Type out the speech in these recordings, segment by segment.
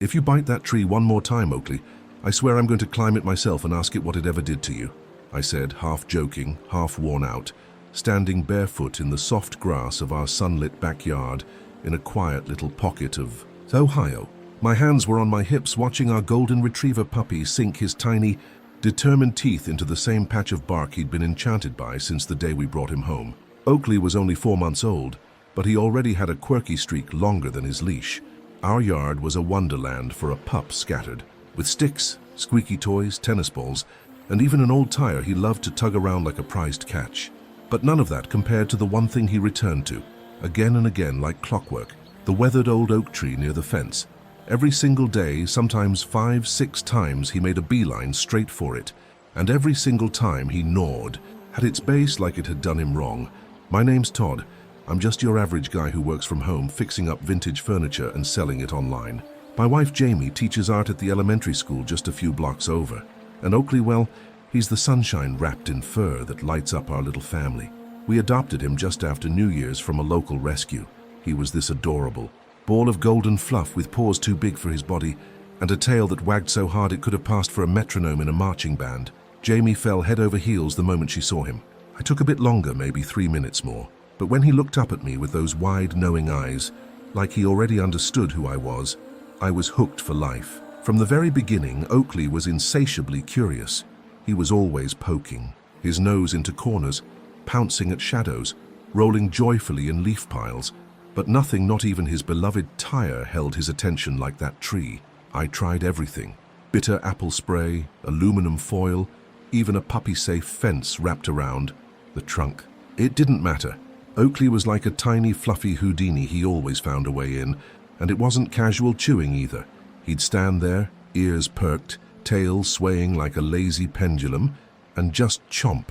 "If you bite that tree one more time, Oakley, I swear I'm going to climb it myself and ask it what it ever did to you," I said, half joking, half worn out, standing barefoot in the soft grass of our sunlit backyard in a quiet little pocket of Ohio. My hands were on my hips, watching our golden retriever puppy sink his tiny, determined teeth into the same patch of bark he'd been enchanted by since the day we brought him home. Oakley was only 4 months old, but he already had a quirky streak longer than his leash. Our yard was a wonderland for a pup scattered, with sticks, squeaky toys, tennis balls, and even an old tire he loved to tug around like a prized catch. But none of that compared to the one thing he returned to, again and again like clockwork, the weathered old oak tree near the fence. Every single day, sometimes 5-6 times, he made a beeline straight for it, and every single time he gnawed, at its base like it had done him wrong. "My name's Todd. I'm just your average guy who works from home, fixing up vintage furniture and selling it online. My wife Jamie teaches art at the elementary school just a few blocks over. And Oakley, well, he's the sunshine wrapped in fur that lights up our little family. We adopted him just after New Year's from a local rescue. He was this adorable ball of golden fluff with paws too big for his body and a tail that wagged so hard it could have passed for a metronome in a marching band. Jamie fell head over heels the moment she saw him. I took a bit longer, maybe 3 minutes more, but when he looked up at me with those wide, knowing eyes, like he already understood who I was hooked for life. From the very beginning, Oakley was insatiably curious. He was always poking, his nose into corners, pouncing at shadows, rolling joyfully in leaf piles, but nothing, not even his beloved tire, held his attention like that tree. I tried everything: bitter apple spray, aluminum foil, even a puppy-safe fence wrapped around the trunk. It didn't matter. Oakley was like a tiny, fluffy Houdini. He always found a way in, and it wasn't casual chewing either. He'd stand there, ears perked, tail swaying like a lazy pendulum, and just chomp,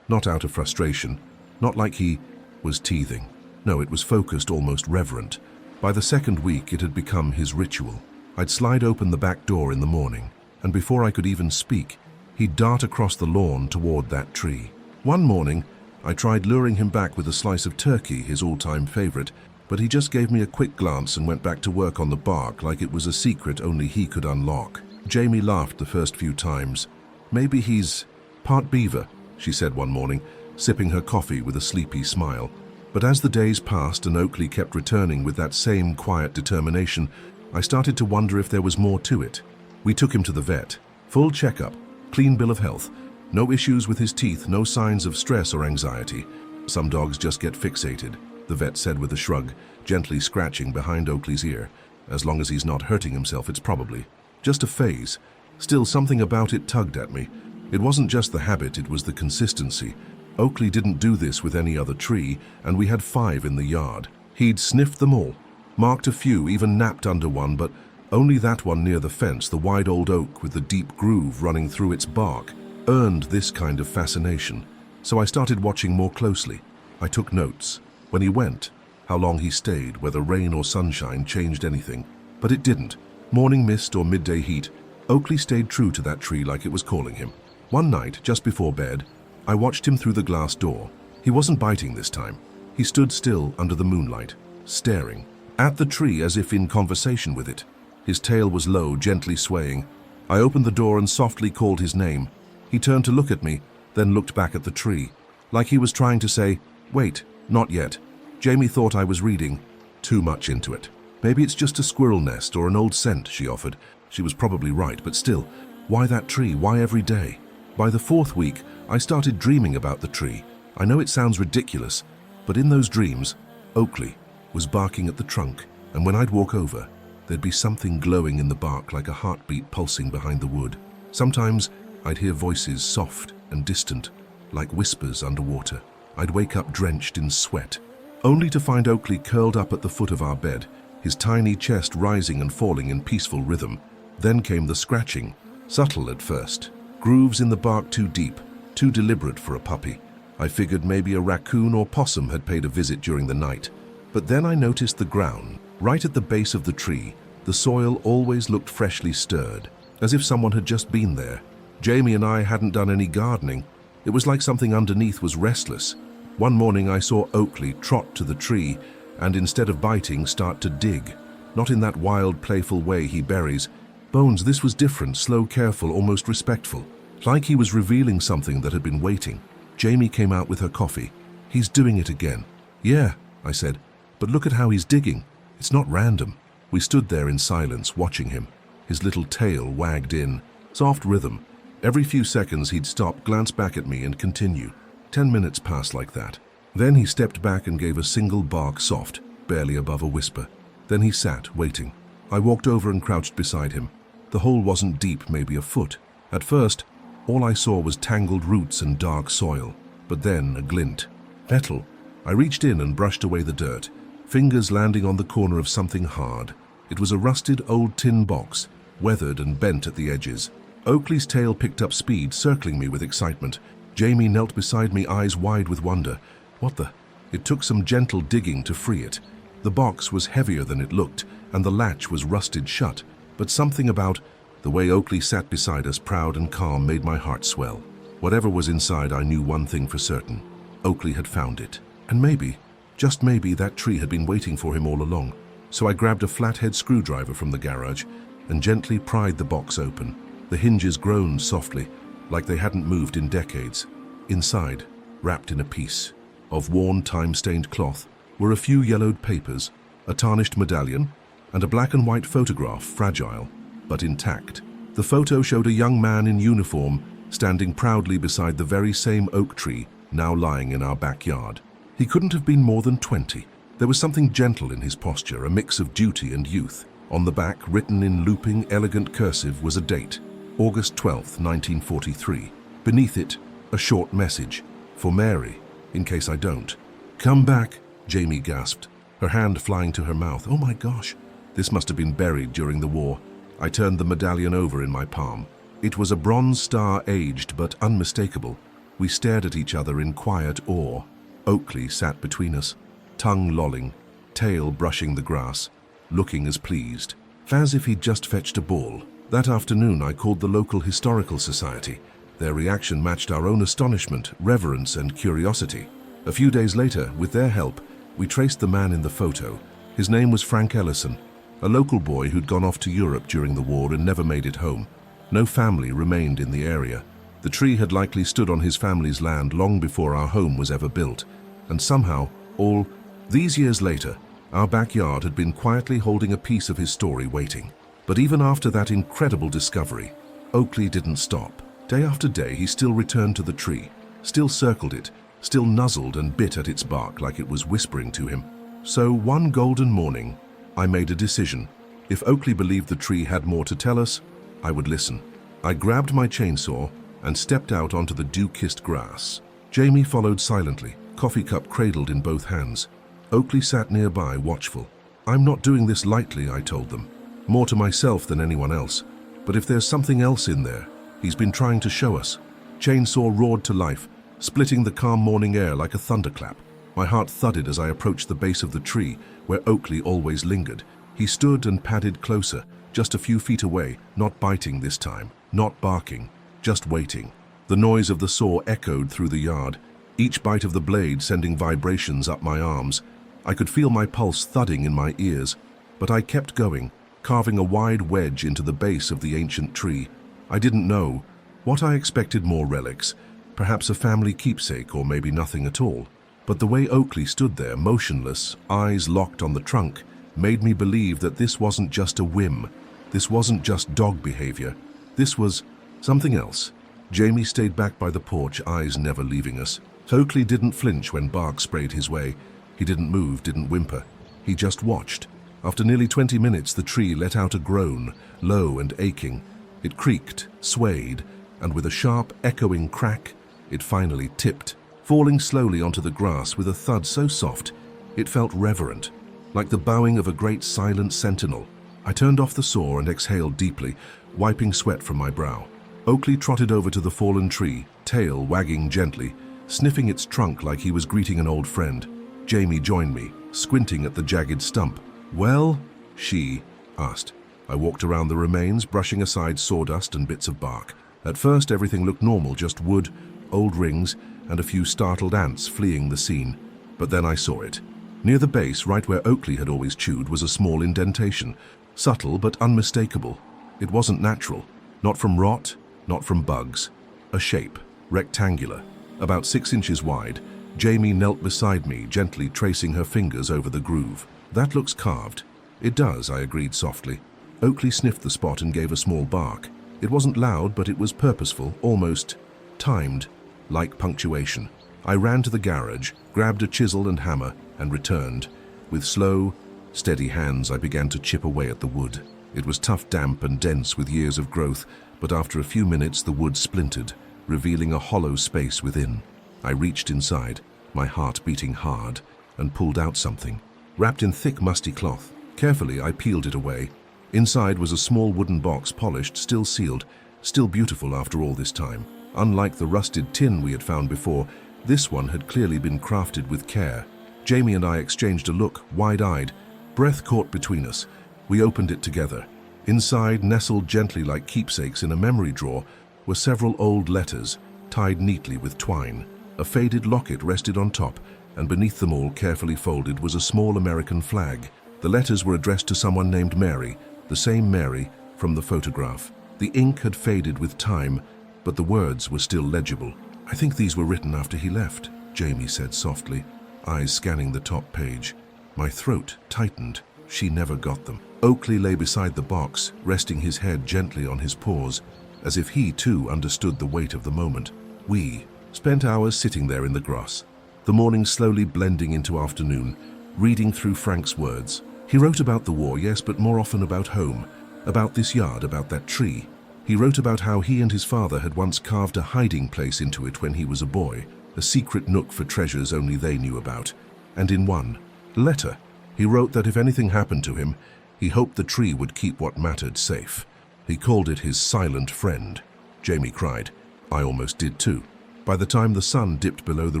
not out of frustration, not like he was teething. No, it was focused, almost reverent. By the second week, it had become his ritual. I'd slide open the back door in the morning, and before I could even speak, he'd dart across the lawn toward that tree. One morning, I tried luring him back with a slice of turkey, his all-time favorite, but he just gave me a quick glance and went back to work on the bark like it was a secret only he could unlock. Jamie laughed the first few times. "Maybe he's part beaver," she said one morning, sipping her coffee with a sleepy smile. But as the days passed and Oakley kept returning with that same quiet determination, I started to wonder if there was more to it. We took him to the vet. Full checkup, clean bill of health, no issues with his teeth, no signs of stress or anxiety. "Some dogs just get fixated," the vet said with a shrug, gently scratching behind Oakley's ear. "As long as he's not hurting himself, it's probably just a phase." Still, something about it tugged at me. It wasn't just the habit, it was the consistency. Oakley didn't do this with any other tree, and we had 5 in the yard. He'd sniffed them all, marked a few, even napped under one, but only that one near the fence, the wide old oak with the deep groove running through its bark, earned this kind of fascination. So I started watching more closely. I took notes. When he went, how long he stayed, whether rain or sunshine changed anything. But it didn't. Morning mist or midday heat, Oakley stayed true to that tree like it was calling him. One night, just before bed, I watched him through the glass door. He wasn't biting this time. He stood still under the moonlight, staring at the tree as if in conversation with it. His tail was low, gently swaying. I opened the door and softly called his name. He turned to look at me, then looked back at the tree, like he was trying to say, "Wait, not yet." Jamie thought I was reading too much into it. "Maybe it's just a squirrel nest or an old scent," she offered. She was probably right, but still, why that tree? Why every day? By the 4th week, I started dreaming about the tree. I know it sounds ridiculous, but in those dreams, Oakley was barking at the trunk, and when I'd walk over, there'd be something glowing in the bark like a heartbeat pulsing behind the wood. Sometimes I'd hear voices, soft and distant, like whispers underwater. I'd wake up drenched in sweat, only to find Oakley curled up at the foot of our bed, his tiny chest rising and falling in peaceful rhythm. Then came the scratching, subtle at first, grooves in the bark too deep, too deliberate for a puppy. I figured maybe a raccoon or possum had paid a visit during the night. But then I noticed the ground, right at the base of the tree. The soil always looked freshly stirred, as if someone had just been there. Jamie and I hadn't done any gardening. It was like something underneath was restless. One morning I saw Oakley trot to the tree and instead of biting, start to dig. not in that wild, playful way he buries. Bones, this was different, slow, careful, almost respectful. Like he was revealing something that had been waiting. Jamie came out with her coffee. He's doing it again. Yeah, I said, but look at how he's digging. It's not random. We stood there in silence, watching him. His little tail wagged in. Soft rhythm. Every few seconds he'd stop, glance back at me, and continue. 10 minutes passed like that. Then he stepped back and gave a single bark, soft, barely above a whisper. Then he sat, waiting. I walked over and crouched beside him. The hole wasn't deep, maybe a foot. At first, all I saw was tangled roots and dark soil. But then a glint. Metal. I reached in and brushed away the dirt, fingers landing on the corner of something hard. It was a rusted old tin box, weathered and bent at the edges. Oakley's tail picked up speed, circling me with excitement. Jamie knelt beside me, eyes wide with wonder. What the? It took some gentle digging to free it. The box was heavier than it looked, and the latch was rusted shut. But something about the way Oakley sat beside us, proud and calm, made my heart swell. Whatever was inside, I knew one thing for certain. Oakley had found it. And maybe, just maybe, that tree had been waiting for him all along. So I grabbed a flathead screwdriver from the garage and gently pried the box open. The hinges groaned softly, like they hadn't moved in decades. Inside, wrapped in a piece of worn, time-stained cloth, were a few yellowed papers, a tarnished medallion, and a black and white photograph, fragile, but intact. The photo showed a young man in uniform standing proudly beside the very same oak tree now lying in our backyard. He couldn't have been more than 20. There was something gentle in his posture, a mix of duty and youth. On the back, written in looping, elegant cursive, was a date, August 12th, 1943. Beneath it, a short message, for Mary, in case I don't. Come back, Jamie gasped, her hand flying to her mouth. Oh my gosh, this must have been buried during the war. I turned the medallion over in my palm. It was a bronze star, aged but unmistakable. We stared at each other in quiet awe. Oakley sat between us, tongue lolling, tail brushing the grass, looking as pleased, as if he'd just fetched a ball. That afternoon I called the local historical society. Their reaction matched our own astonishment, reverence, and curiosity. A few days later, with their help, we traced the man in the photo. His name was Frank Ellison, a local boy who'd gone off to Europe during the war and never made it home. No family remained in the area. The tree had likely stood on his family's land long before our home was ever built. And somehow, all these years later, our backyard had been quietly holding a piece of his story waiting. But even after that incredible discovery, Oakley didn't stop. Day after day, he still returned to the tree, still circled it, still nuzzled and bit at its bark like it was whispering to him. So one golden morning, I made a decision. If Oakley believed the tree had more to tell us, I would listen. I grabbed my chainsaw and stepped out onto the dew-kissed grass. Jamie followed silently, coffee cup cradled in both hands. Oakley sat nearby, watchful. I'm not doing this lightly, I told them. More to myself than anyone else. But if there's something else in there, he's been trying to show us. Chainsaw roared to life, splitting the calm morning air like a thunderclap. My heart thudded as I approached the base of the tree, where Oakley always lingered. He stood and padded closer, just a few feet away, not biting this time, not barking, just waiting. The noise of the saw echoed through the yard, each bite of the blade sending vibrations up my arms. I could feel my pulse thudding in my ears, but I kept going, carving a wide wedge into the base of the ancient tree. I didn't know. What I expected, more relics, perhaps a family keepsake, or maybe nothing at all. But the way Oakley stood there, motionless, eyes locked on the trunk, made me believe that this wasn't just a whim. This wasn't just dog behavior. This was something else. Jamie stayed back by the porch, eyes never leaving us. Oakley didn't flinch when bark sprayed his way. He didn't move, didn't whimper. He just watched. After nearly 20 minutes, the tree let out a groan, low and aching. It creaked, swayed, and with a sharp, echoing crack, it finally tipped, falling slowly onto the grass with a thud so soft, it felt reverent, like the bowing of a great silent sentinel. I turned off the saw and exhaled deeply, wiping sweat from my brow. Oakley trotted over to the fallen tree, tail wagging gently, sniffing its trunk like he was greeting an old friend. Jamie joined me, squinting at the jagged stump. Well? She asked. I walked around the remains, brushing aside sawdust and bits of bark. At first, everything looked normal, just wood, old rings, and a few startled ants fleeing the scene. But then I saw it. Near the base, right where Oakley had always chewed, was a small indentation, subtle but unmistakable. It wasn't natural, not from rot, not from bugs. A shape, rectangular, about 6 inches wide. Jamie knelt beside me, gently tracing her fingers over the groove. "That looks carved." "It does," I agreed softly. Oakley sniffed the spot and gave a small bark. It wasn't loud, but it was purposeful, almost timed, like punctuation. I ran to the garage, grabbed a chisel and hammer, and returned. With slow, steady hands, I began to chip away at the wood. It was tough, damp, and dense with years of growth, but after a few minutes the wood splintered, revealing a hollow space within. I reached inside, my heart beating hard, and pulled out something, wrapped in thick, musty cloth. Carefully, I peeled it away. Inside was a small wooden box, polished, still sealed, still beautiful after all this time. Unlike the rusted tin we had found before, this one had clearly been crafted with care. Jamie and I exchanged a look, wide-eyed, breath caught between us. We opened it together. Inside, nestled gently like keepsakes in a memory drawer, were several old letters, tied neatly with twine. A faded locket rested on top, and beneath them all, carefully folded, was a small American flag. The letters were addressed to someone named Mary, the same Mary from the photograph. The ink had faded with time, but the words were still legible. "I think these were written after he left," Jamie said softly, eyes scanning the top page. My throat tightened. She never got them. Oakley lay beside the box, resting his head gently on his paws, as if he too understood the weight of the moment. We spent hours sitting there in the grass, the morning slowly blending into afternoon, reading through Frank's words. He wrote about the war, yes, but more often about home, about this yard, about that tree. He wrote about how he and his father had once carved a hiding place into it when he was a boy, a secret nook for treasures only they knew about. And in one letter, he wrote that if anything happened to him, he hoped the tree would keep what mattered safe. He called it his silent friend. Jamie cried. I almost did too. By the time the sun dipped below the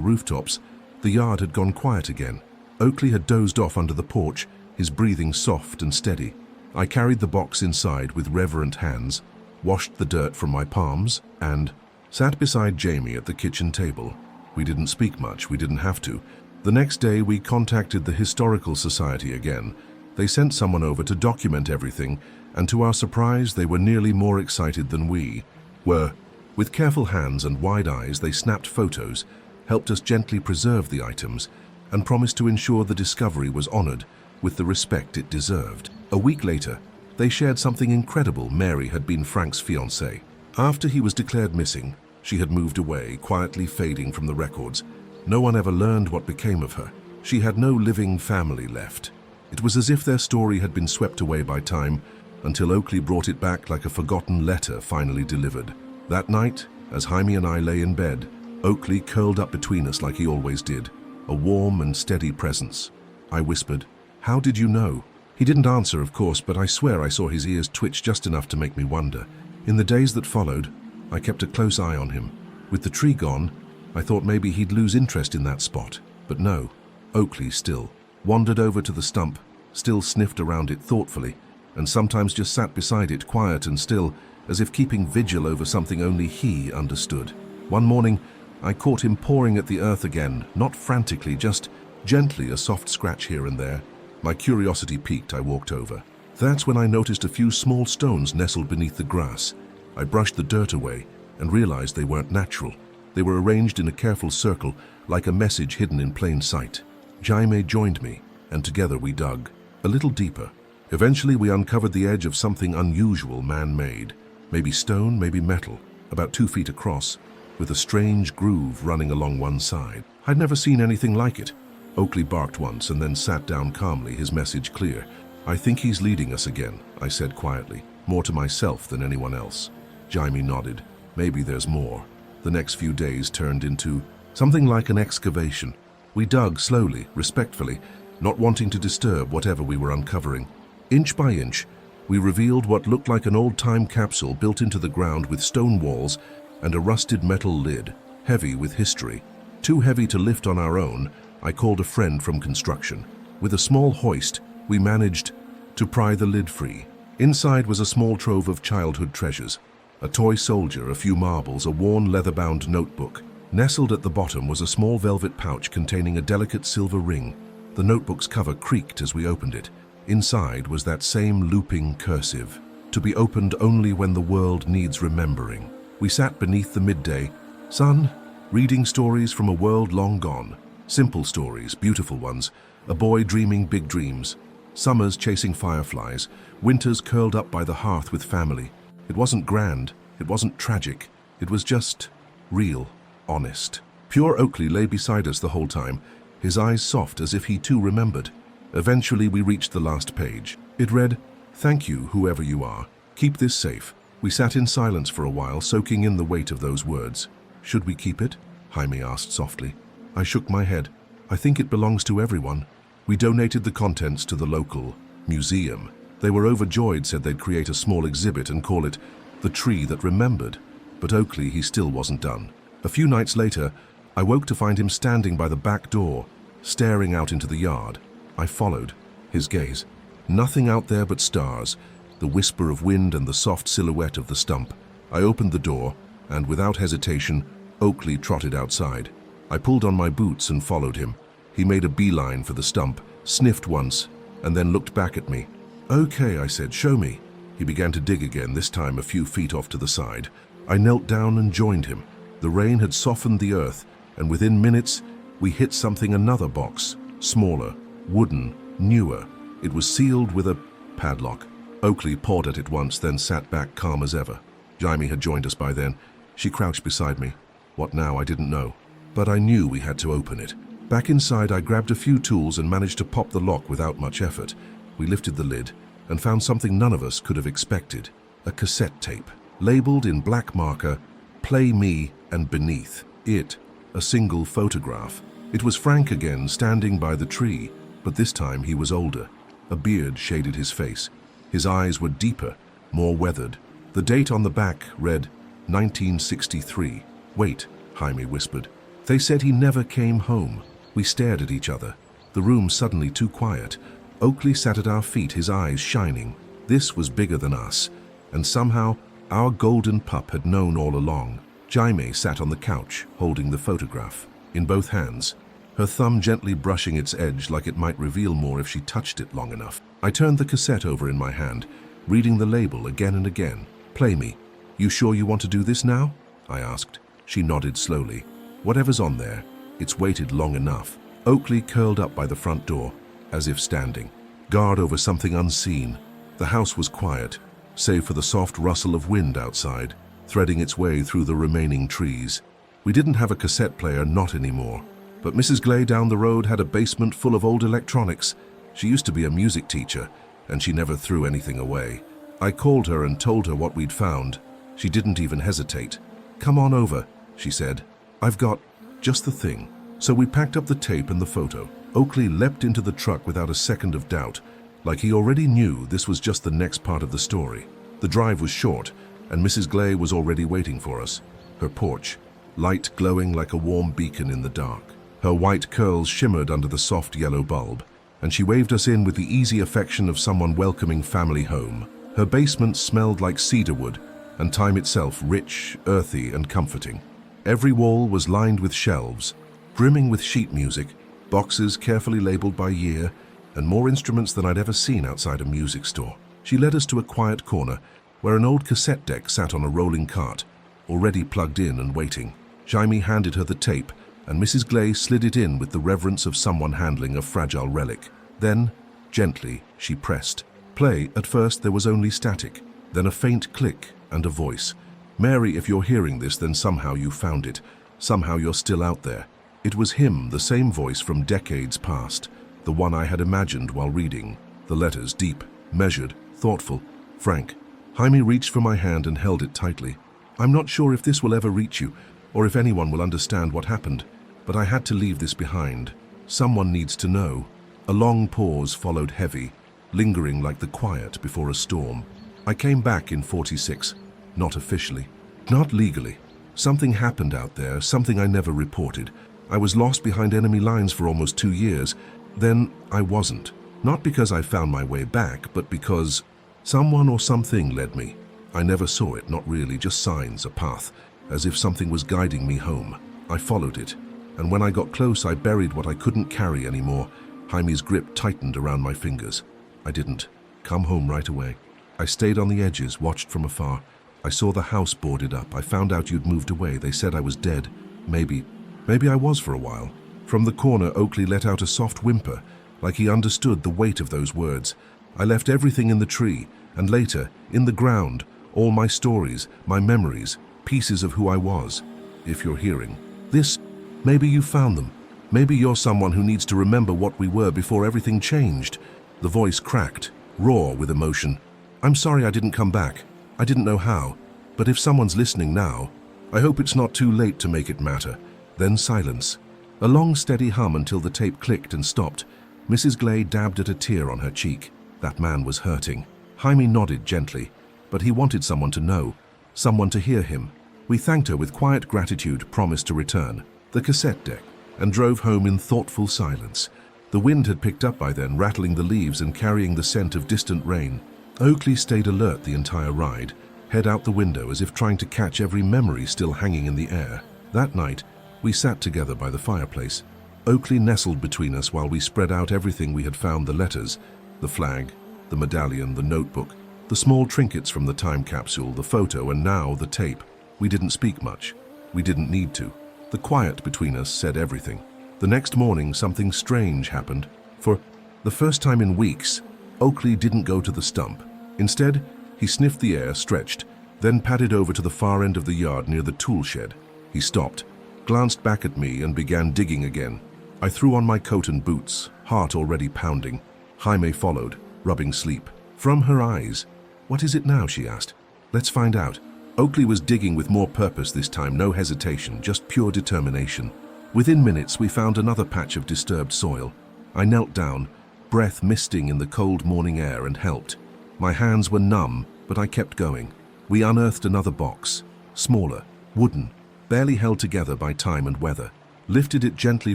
rooftops, the yard had gone quiet again. Oakley had dozed off under the porch, his breathing soft and steady. I carried the box inside with reverent hands, washed the dirt from my palms, and sat beside Jamie at the kitchen table. We didn't speak much, we didn't have to. The next day we contacted the Historical Society again. They sent someone over to document everything, and to our surprise they were nearly more excited than we were. With careful hands and wide eyes they snapped photos, helped us gently preserve the items, and promised to ensure the discovery was honored with the respect it deserved. A week later, they shared something incredible. Mary had been Frank's fiancée. After he was declared missing, she had moved away, quietly fading from the records. No one ever learned what became of her. She had no living family left. It was as if their story had been swept away by time, until Oakley brought it back like a forgotten letter finally delivered. That night, as Jaime and I lay in bed, Oakley curled up between us like he always did, a warm and steady presence. I whispered, "How did you know?" He didn't answer, of course, but I swear I saw his ears twitch just enough to make me wonder. In the days that followed, I kept a close eye on him. With the tree gone, I thought maybe he'd lose interest in that spot. But no, Oakley still wandered over to the stump, still sniffed around it thoughtfully, and sometimes just sat beside it, quiet and still, as if keeping vigil over something only he understood. One morning, I caught him pawing at the earth again, not frantically, just gently, a soft scratch here and there. My curiosity piqued, I walked over. That's when I noticed a few small stones nestled beneath the grass. I brushed the dirt away and realized they weren't natural. They were arranged in a careful circle, like a message hidden in plain sight. Jaime joined me, and together we dug a little deeper. Eventually we uncovered the edge of something unusual, man-made. Maybe stone, maybe metal, about 2 feet across, with a strange groove running along one side. I'd never seen anything like it. Oakley barked once and then sat down calmly, his message clear. I think he's leading us again, I said quietly, more to myself than anyone else. Jaime nodded. Maybe there's more. The next few days turned into something like an excavation. We dug slowly, respectfully, not wanting to disturb whatever we were uncovering. Inch by inch, we revealed what looked like an old-time capsule built into the ground with stone walls and a rusted metal lid, heavy with history. Too heavy to lift on our own, I called a friend from construction. With a small hoist, we managed to pry the lid free. Inside was a small trove of childhood treasures. A toy soldier, a few marbles, a worn leather-bound notebook. Nestled at the bottom was a small velvet pouch containing a delicate silver ring. The notebook's cover creaked as we opened it. Inside was that same looping cursive, to be opened only when the world needs remembering. We sat beneath the midday sun, reading stories from a world long gone. Simple stories, beautiful ones, a boy dreaming big dreams, summers chasing fireflies, winters curled up by the hearth with family. It wasn't grand, it wasn't tragic, it was just real, honest. Pure Oakley lay beside us the whole time, his eyes soft as if he too remembered. Eventually we reached the last page. It read, "Thank you, whoever you are. Keep this safe." We sat in silence for a while, soaking in the weight of those words. "Should we keep it?" Jaime asked softly. I shook my head. "I think it belongs to everyone." We donated the contents to the local museum. They were overjoyed, said they'd create a small exhibit and call it The Tree That Remembered. But Oakley, he still wasn't done. A few nights later, I woke to find him standing by the back door, staring out into the yard. I followed his gaze. Nothing out there but stars, the whisper of wind and the soft silhouette of the stump. I opened the door, and without hesitation, Oakley trotted outside. I pulled on my boots and followed him. He made a beeline for the stump, sniffed once, and then looked back at me. "Okay," I said, "show me." He began to dig again, this time a few feet off to the side. I knelt down and joined him. The rain had softened the earth, and within minutes, we hit something, another box, smaller, wooden, newer. It was sealed with a padlock. Oakley pawed at it once, then sat back calm as ever. Jaime had joined us by then. She crouched beside me. What now, I didn't know. But I knew we had to open it. Back inside, I grabbed a few tools and managed to pop the lock without much effort. We lifted the lid and found something none of us could have expected. A cassette tape, labeled in black marker, "Play Me," and beneath it, a single photograph. It was Frank again, standing by the tree, but this time he was older. A beard shaded his face. His eyes were deeper, more weathered. The date on the back read 1963. "Wait," Jaime whispered. "They said he never came home." We stared at each other. The room suddenly too quiet. Oakley sat at our feet, his eyes shining. This was bigger than us, and somehow our golden pup had known all along. Jaime sat on the couch, holding the photograph in both hands, her thumb gently brushing its edge like it might reveal more if she touched it long enough. I turned the cassette over in my hand, reading the label again and again. "Play Me. You sure you want to do this now?" I asked. She nodded slowly. "Whatever's on there, it's waited long enough." Oakley curled up by the front door, as if standing, guard over something unseen. The house was quiet, save for the soft rustle of wind outside, threading its way through the remaining trees. We didn't have a cassette player, not anymore. But Mrs. Glay down the road had a basement full of old electronics. She used to be a music teacher, and she never threw anything away. I called her and told her what we'd found. She didn't even hesitate. "Come on over," she said. "I've got just the thing." So we packed up the tape and the photo. Oakley leapt into the truck without a second of doubt, like he already knew this was just the next part of the story. The drive was short, and Mrs. Glay was already waiting for us. Her porch, light glowing like a warm beacon in the dark. Her white curls shimmered under the soft yellow bulb, and she waved us in with the easy affection of someone welcoming family home. Her basement smelled like cedarwood, and time itself rich, earthy, and comforting. Every wall was lined with shelves, brimming with sheet music, boxes carefully labeled by year, and more instruments than I'd ever seen outside a music store. She led us to a quiet corner where an old cassette deck sat on a rolling cart, already plugged in and waiting. Jaime handed her the tape, and Mrs. Glay slid it in with the reverence of someone handling a fragile relic. Then, gently, she pressed play. At first there was only static, then a faint click and a voice. "Mary, if you're hearing this, then somehow you found it. Somehow you're still out there." It was him, the same voice from decades past, the one I had imagined while reading. The letters deep, measured, thoughtful. "Frank." Jaime reached for my hand and held it tightly. "I'm not sure if this will ever reach you, or if anyone will understand what happened, but I had to leave this behind. Someone needs to know." A long pause followed, heavy, lingering like the quiet before a storm. "I came back in '46, not officially, not legally. Something happened out there, something I never reported. I was lost behind enemy lines for almost 2 years. Then I wasn't. Not because I found my way back, but because someone or something led me. I never saw it, not really, just signs, a path, as if something was guiding me home. I followed it, and when I got close, I buried what I couldn't carry anymore. Jaime's grip tightened around my fingers. I didn't come home right away. I stayed on the edges, watched from afar. I saw the house boarded up. I found out you'd moved away. They said I was dead. Maybe I was for a while. From the corner, Oakley let out a soft whimper, like he understood the weight of those words. I left everything in the tree, and later, in the ground, all my stories, my memories, pieces of who I was. If you're hearing this, maybe you found them. Maybe you're someone who needs to remember what we were before everything changed. The voice cracked, raw with emotion. I'm sorry I didn't come back. I didn't know how. But if someone's listening now, I hope it's not too late to make it matter. Then silence. A long, steady hum until the tape clicked and stopped. Mrs. Glay dabbed at a tear on her cheek. That man was hurting. Jaime nodded gently, but he wanted someone to know, someone to hear him. We thanked her with quiet gratitude, promised to return the cassette deck, and drove home in thoughtful silence. The wind had picked up by then, rattling the leaves and carrying the scent of distant rain. Oakley stayed alert the entire ride, head out the window as if trying to catch every memory still hanging in the air. That night, we sat together by the fireplace. Oakley nestled between us while we spread out everything we had found: the letters, the flag, the medallion, the notebook, the small trinkets from the time capsule, the photo, and now the tape. We didn't speak much. We didn't need to. The quiet between us said everything. The next morning, something strange happened. For the first time in weeks, Oakley didn't go to the stump. Instead, he sniffed the air, stretched, then padded over to the far end of the yard near the tool shed. He stopped, glanced back at me, and began digging again. I threw on my coat and boots, heart already pounding. Jaime followed, rubbing sleep. From her eyes, "What is it now?" she asked. "Let's find out." Oakley was digging with more purpose this time, no hesitation, just pure determination. Within minutes, we found another patch of disturbed soil. I knelt down, breath misting in the cold morning air, and helped. My hands were numb, but I kept going. We unearthed another box, smaller, wooden, barely held together by time and weather, lifted it gently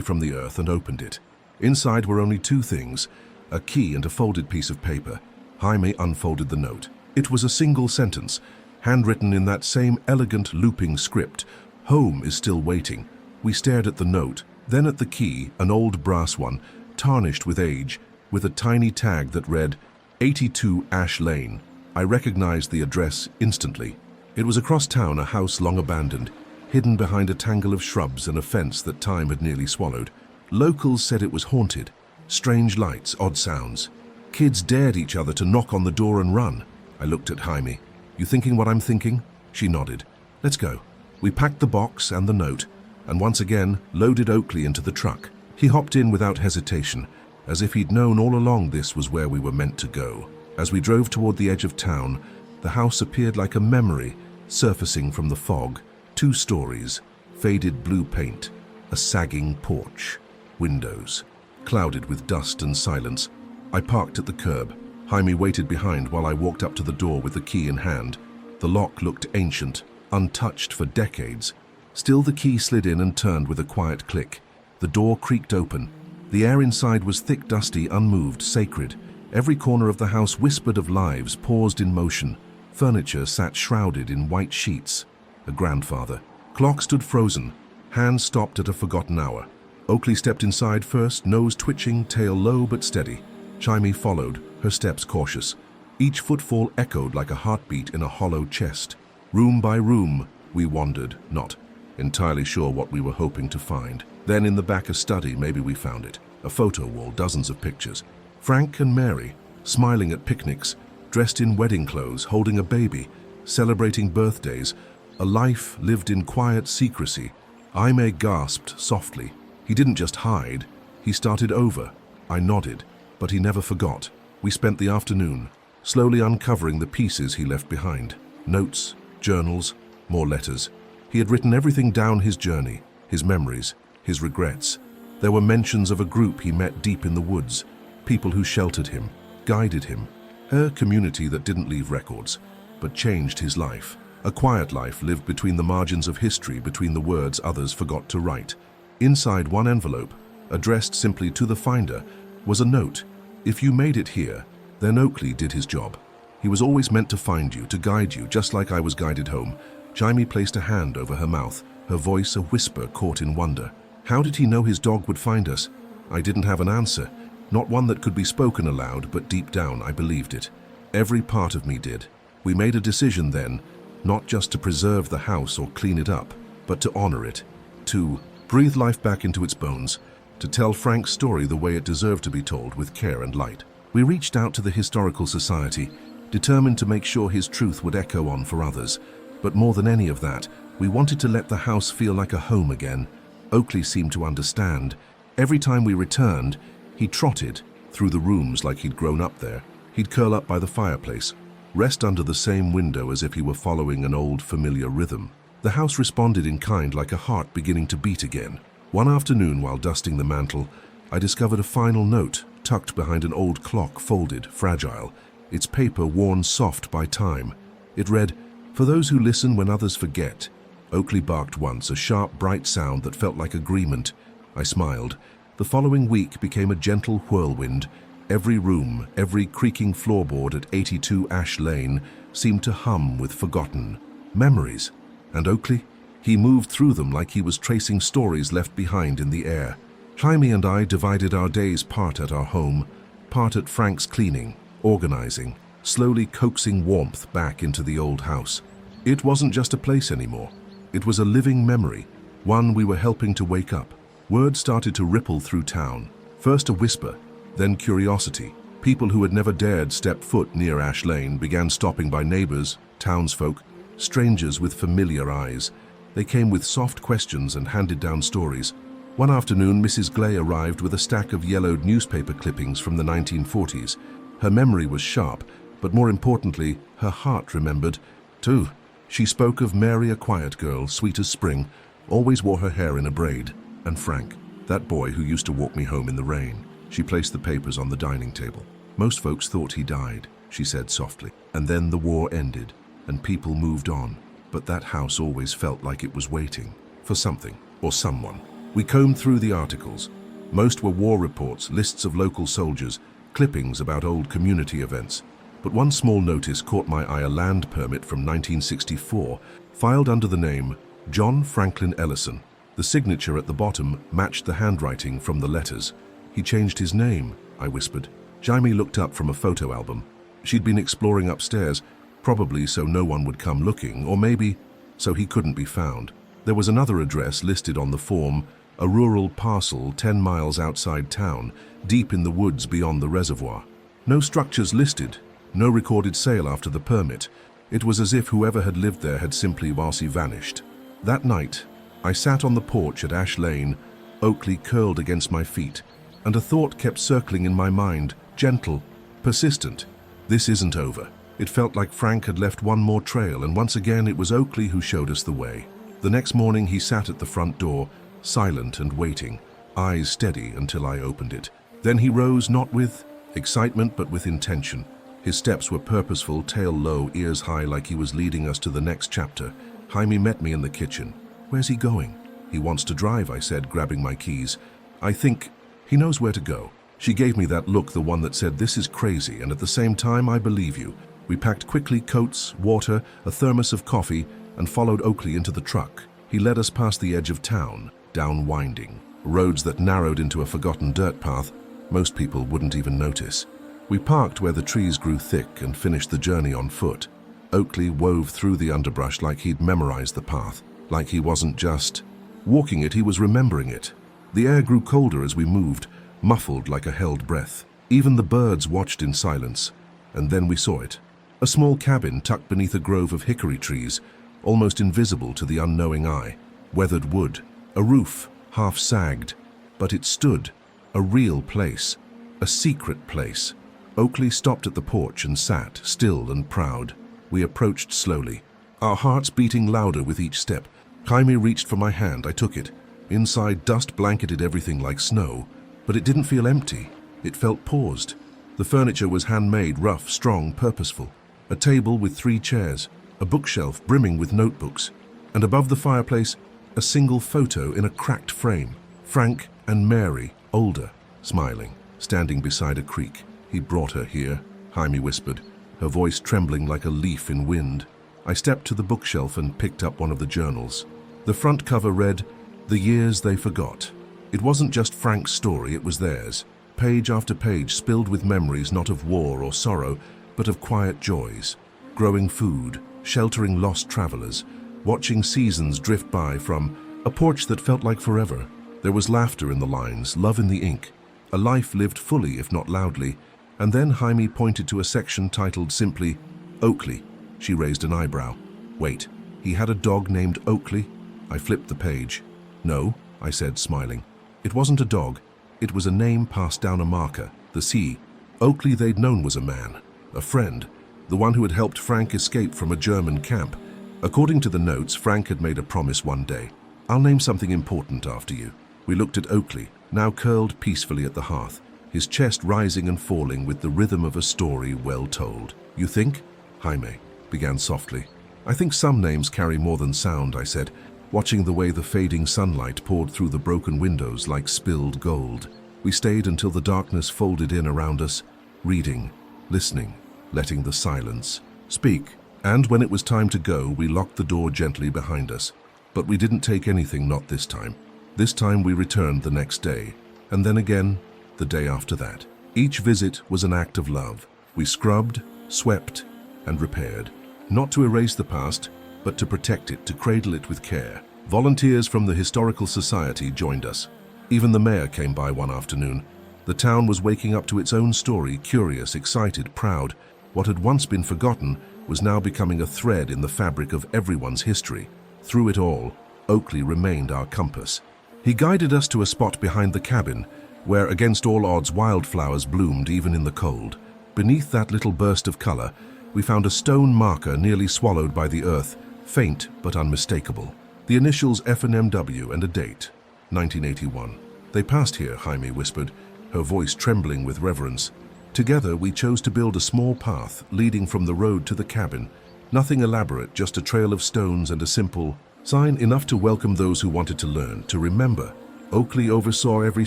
from the earth and opened it. Inside were only two things: a key and a folded piece of paper. Jaime unfolded the note. It was a single sentence, handwritten in that same elegant looping script: "Home is still waiting." We stared at the note, then at the key, an old brass one, tarnished with age, with a tiny tag that read 82 Ash Lane. I recognized the address instantly. It was across town, a house long abandoned, hidden behind a tangle of shrubs and a fence that time had nearly swallowed. Locals said it was haunted. Strange lights, odd sounds. Kids dared each other to knock on the door and run. I looked at Jaime. "You thinking what I'm thinking?" She nodded. "Let's go." We packed the box and the note, and once again loaded Oakley into the truck. He hopped in without hesitation, as if he'd known all along this was where we were meant to go. As we drove toward the edge of town, the house appeared like a memory surfacing from the fog. 2 stories, faded blue paint, a sagging porch, windows, clouded with dust and silence. I parked at the curb. Jaime waited behind while I walked up to the door with the key in hand. The lock looked ancient, untouched for decades. Still, the key slid in and turned with a quiet click. The door creaked open. The air inside was thick, dusty, unmoved, sacred. Every corner of the house whispered of lives paused in motion. Furniture sat shrouded in white sheets. A grandfather. Clock stood frozen. Hands stopped at a forgotten hour. Oakley stepped inside first, nose twitching, tail low but steady. Jaime followed, her steps cautious. Each footfall echoed like a heartbeat in a hollow chest. Room by room, we wandered, not entirely sure what we were hoping to find. Then in the back, a study, maybe we found it. A photo wall, dozens of pictures. Frank and Mary, smiling at picnics, dressed in wedding clothes, holding a baby, celebrating birthdays. A life lived in quiet secrecy. Jaime gasped softly. He didn't just hide, he started over. I nodded, but he never forgot. We spent the afternoon, slowly uncovering the pieces he left behind. Notes, journals, more letters. He had written everything down: his journey, his memories, his regrets. There were mentions of a group he met deep in the woods, people who sheltered him, guided him. A community that didn't leave records, but changed his life. A quiet life lived between the margins of history, between the words others forgot to write. Inside one envelope, addressed simply to the finder, was a note: "If you made it here, then Oakley did his job. He was always meant to find you, to guide you, just like I was guided home." Jaime placed a hand over her mouth, her voice a whisper caught in wonder. How did he know his dog would find us? I didn't have an answer. Not one that could be spoken aloud, but deep down I believed it. Every part of me did. We made a decision then, not just to preserve the house or clean it up, but to honor it, to breathe life back into its bones, to tell Frank's story the way it deserved to be told, with care and light. We reached out to the Historical Society, determined to make sure his truth would echo on for others. But more than any of that, we wanted to let the house feel like a home again. Oakley seemed to understand. Every time we returned, he trotted through the rooms like he'd grown up there. He'd curl up by the fireplace, rest under the same window as if he were following an old familiar rhythm. The house responded in kind, like a heart beginning to beat again. One afternoon, while dusting the mantel, I discovered a final note tucked behind an old clock, folded, fragile, its paper worn soft by time. It read, "For those who listen when others forget." Oakley barked once, a sharp, bright sound that felt like agreement. I smiled. The following week became a gentle whirlwind. Every room, every creaking floorboard at 82 Ash Lane seemed to hum with forgotten memories. And Oakley? He moved through them like he was tracing stories left behind in the air. Jaime and I divided our days, part at our home, part at Frank's cleaning, organizing, slowly coaxing warmth back into the old house. It wasn't just a place anymore. It was a living memory, one we were helping to wake up. Word started to ripple through town. First a whisper, then curiosity. People who had never dared step foot near Ash Lane began stopping by, neighbors, townsfolk, strangers with familiar eyes. They came with soft questions and handed down stories. One afternoon, Mrs. Glay arrived with a stack of yellowed newspaper clippings from the 1940s. Her memory was sharp, but more importantly, her heart remembered, too. She spoke of Mary, a quiet girl, sweet as spring, always wore her hair in a braid, and Frank, that boy who used to walk me home in the rain. She placed the papers on the dining table. Most folks thought he died, she said softly. And then the war ended, and people moved on. But that house always felt like it was waiting for something or someone. We combed through the articles. Most were war reports, lists of local soldiers, clippings about old community events. But one small notice caught my eye, a land permit from 1964, filed under the name John Franklin Ellison. The signature at the bottom matched the handwriting from the letters. "He changed his name," I whispered. Jaime looked up from a photo album. She'd been exploring upstairs, probably so no one would come looking, or maybe so he couldn't be found. There was another address listed on the form, a rural parcel 10 miles outside town, deep in the woods beyond the reservoir. No structures listed, no recorded sale after the permit. It was as if whoever had lived there had simply vanished. That night, I sat on the porch at Ash Lane, Oakley curled against my feet, and a thought kept circling in my mind, gentle, persistent. This isn't over. It felt like Frank had left one more trail, and once again it was Oakley who showed us the way. The next morning he sat at the front door, silent and waiting, eyes steady until I opened it. Then he rose, not with excitement but with intention. His steps were purposeful, tail low, ears high, like he was leading us to the next chapter. Jaime met me in the kitchen. "Where's he going?" "He wants to drive," I said, grabbing my keys. "I think he knows where to go." She gave me that look, the one that said, "This is crazy, and at the same time, I believe you." We packed quickly, coats, water, a thermos of coffee, and followed Oakley into the truck. He led us past the edge of town, down winding roads that narrowed into a forgotten dirt path most people wouldn't even notice. We parked where the trees grew thick and finished the journey on foot. Oakley wove through the underbrush like he'd memorized the path, like he wasn't just walking it, he was remembering it. The air grew colder as we moved, muffled like a held breath. Even the birds watched in silence. And then we saw it. A small cabin tucked beneath a grove of hickory trees, almost invisible to the unknowing eye. Weathered wood, a roof, half sagged, but it stood, a real place, a secret place. Oakley stopped at the porch and sat, still and proud. We approached slowly, our hearts beating louder with each step. Jaime reached for my hand. I took it. Inside, dust blanketed everything like snow, but it didn't feel empty. It felt paused. The furniture was handmade, rough, strong, purposeful. A table with 3 chairs, a bookshelf brimming with notebooks, and above the fireplace, a single photo in a cracked frame. Frank and Mary, older, smiling, standing beside a creek. "He brought her here," Jaime whispered, her voice trembling like a leaf in wind. I stepped to the bookshelf and picked up one of the journals. The front cover read, "The Years They Forgot." It wasn't just Frank's story, it was theirs. page after page spilled with memories not of war or sorrow, but of quiet joys. Growing food, sheltering lost travelers, watching seasons drift by from a porch that felt like forever. There was laughter in the lines, love in the ink, a life lived fully if not loudly. And then Jaime pointed to a section titled simply, Oakley. She raised an eyebrow. Wait, he had a dog named Oakley? I flipped the page. No, I said, smiling. It wasn't a dog. It was a name passed down a marker, the C. Oakley they'd known was a man, a friend, the one who had helped Frank escape from a German camp. According to the notes, Frank had made a promise one day. I'll name something important after you. We looked at Oakley, now curled peacefully at the hearth, his chest rising and falling with the rhythm of a story well told. You think? Jaime began softly. I think some names carry more than sound, I said, watching the way the fading sunlight poured through the broken windows like spilled gold. We stayed until the darkness folded in around us, reading, listening, letting the silence speak. And when it was time to go, we locked the door gently behind us. But we didn't take anything, not this time. This time we returned the next day, and then again, the day after that. Each visit was an act of love. We scrubbed, swept, and repaired. Not to erase the past, but to protect it, to cradle it with care. Volunteers from the Historical Society joined us. Even the mayor came by one afternoon. The town was waking up to its own story, curious, excited, proud. What had once been forgotten was now becoming a thread in the fabric of everyone's history. Through it all, Oakley remained our compass. He guided us to a spot behind the cabin, where against all odds wildflowers bloomed even in the cold. Beneath that little burst of color, we found a stone marker nearly swallowed by the earth, faint but unmistakable. The initials FNMW and a date, 1981. They passed here, Jaime whispered, her voice trembling with reverence. Together we chose to build a small path leading from the road to the cabin. Nothing elaborate, just a trail of stones and a simple sign enough to welcome those who wanted to learn, to remember. Oakley oversaw every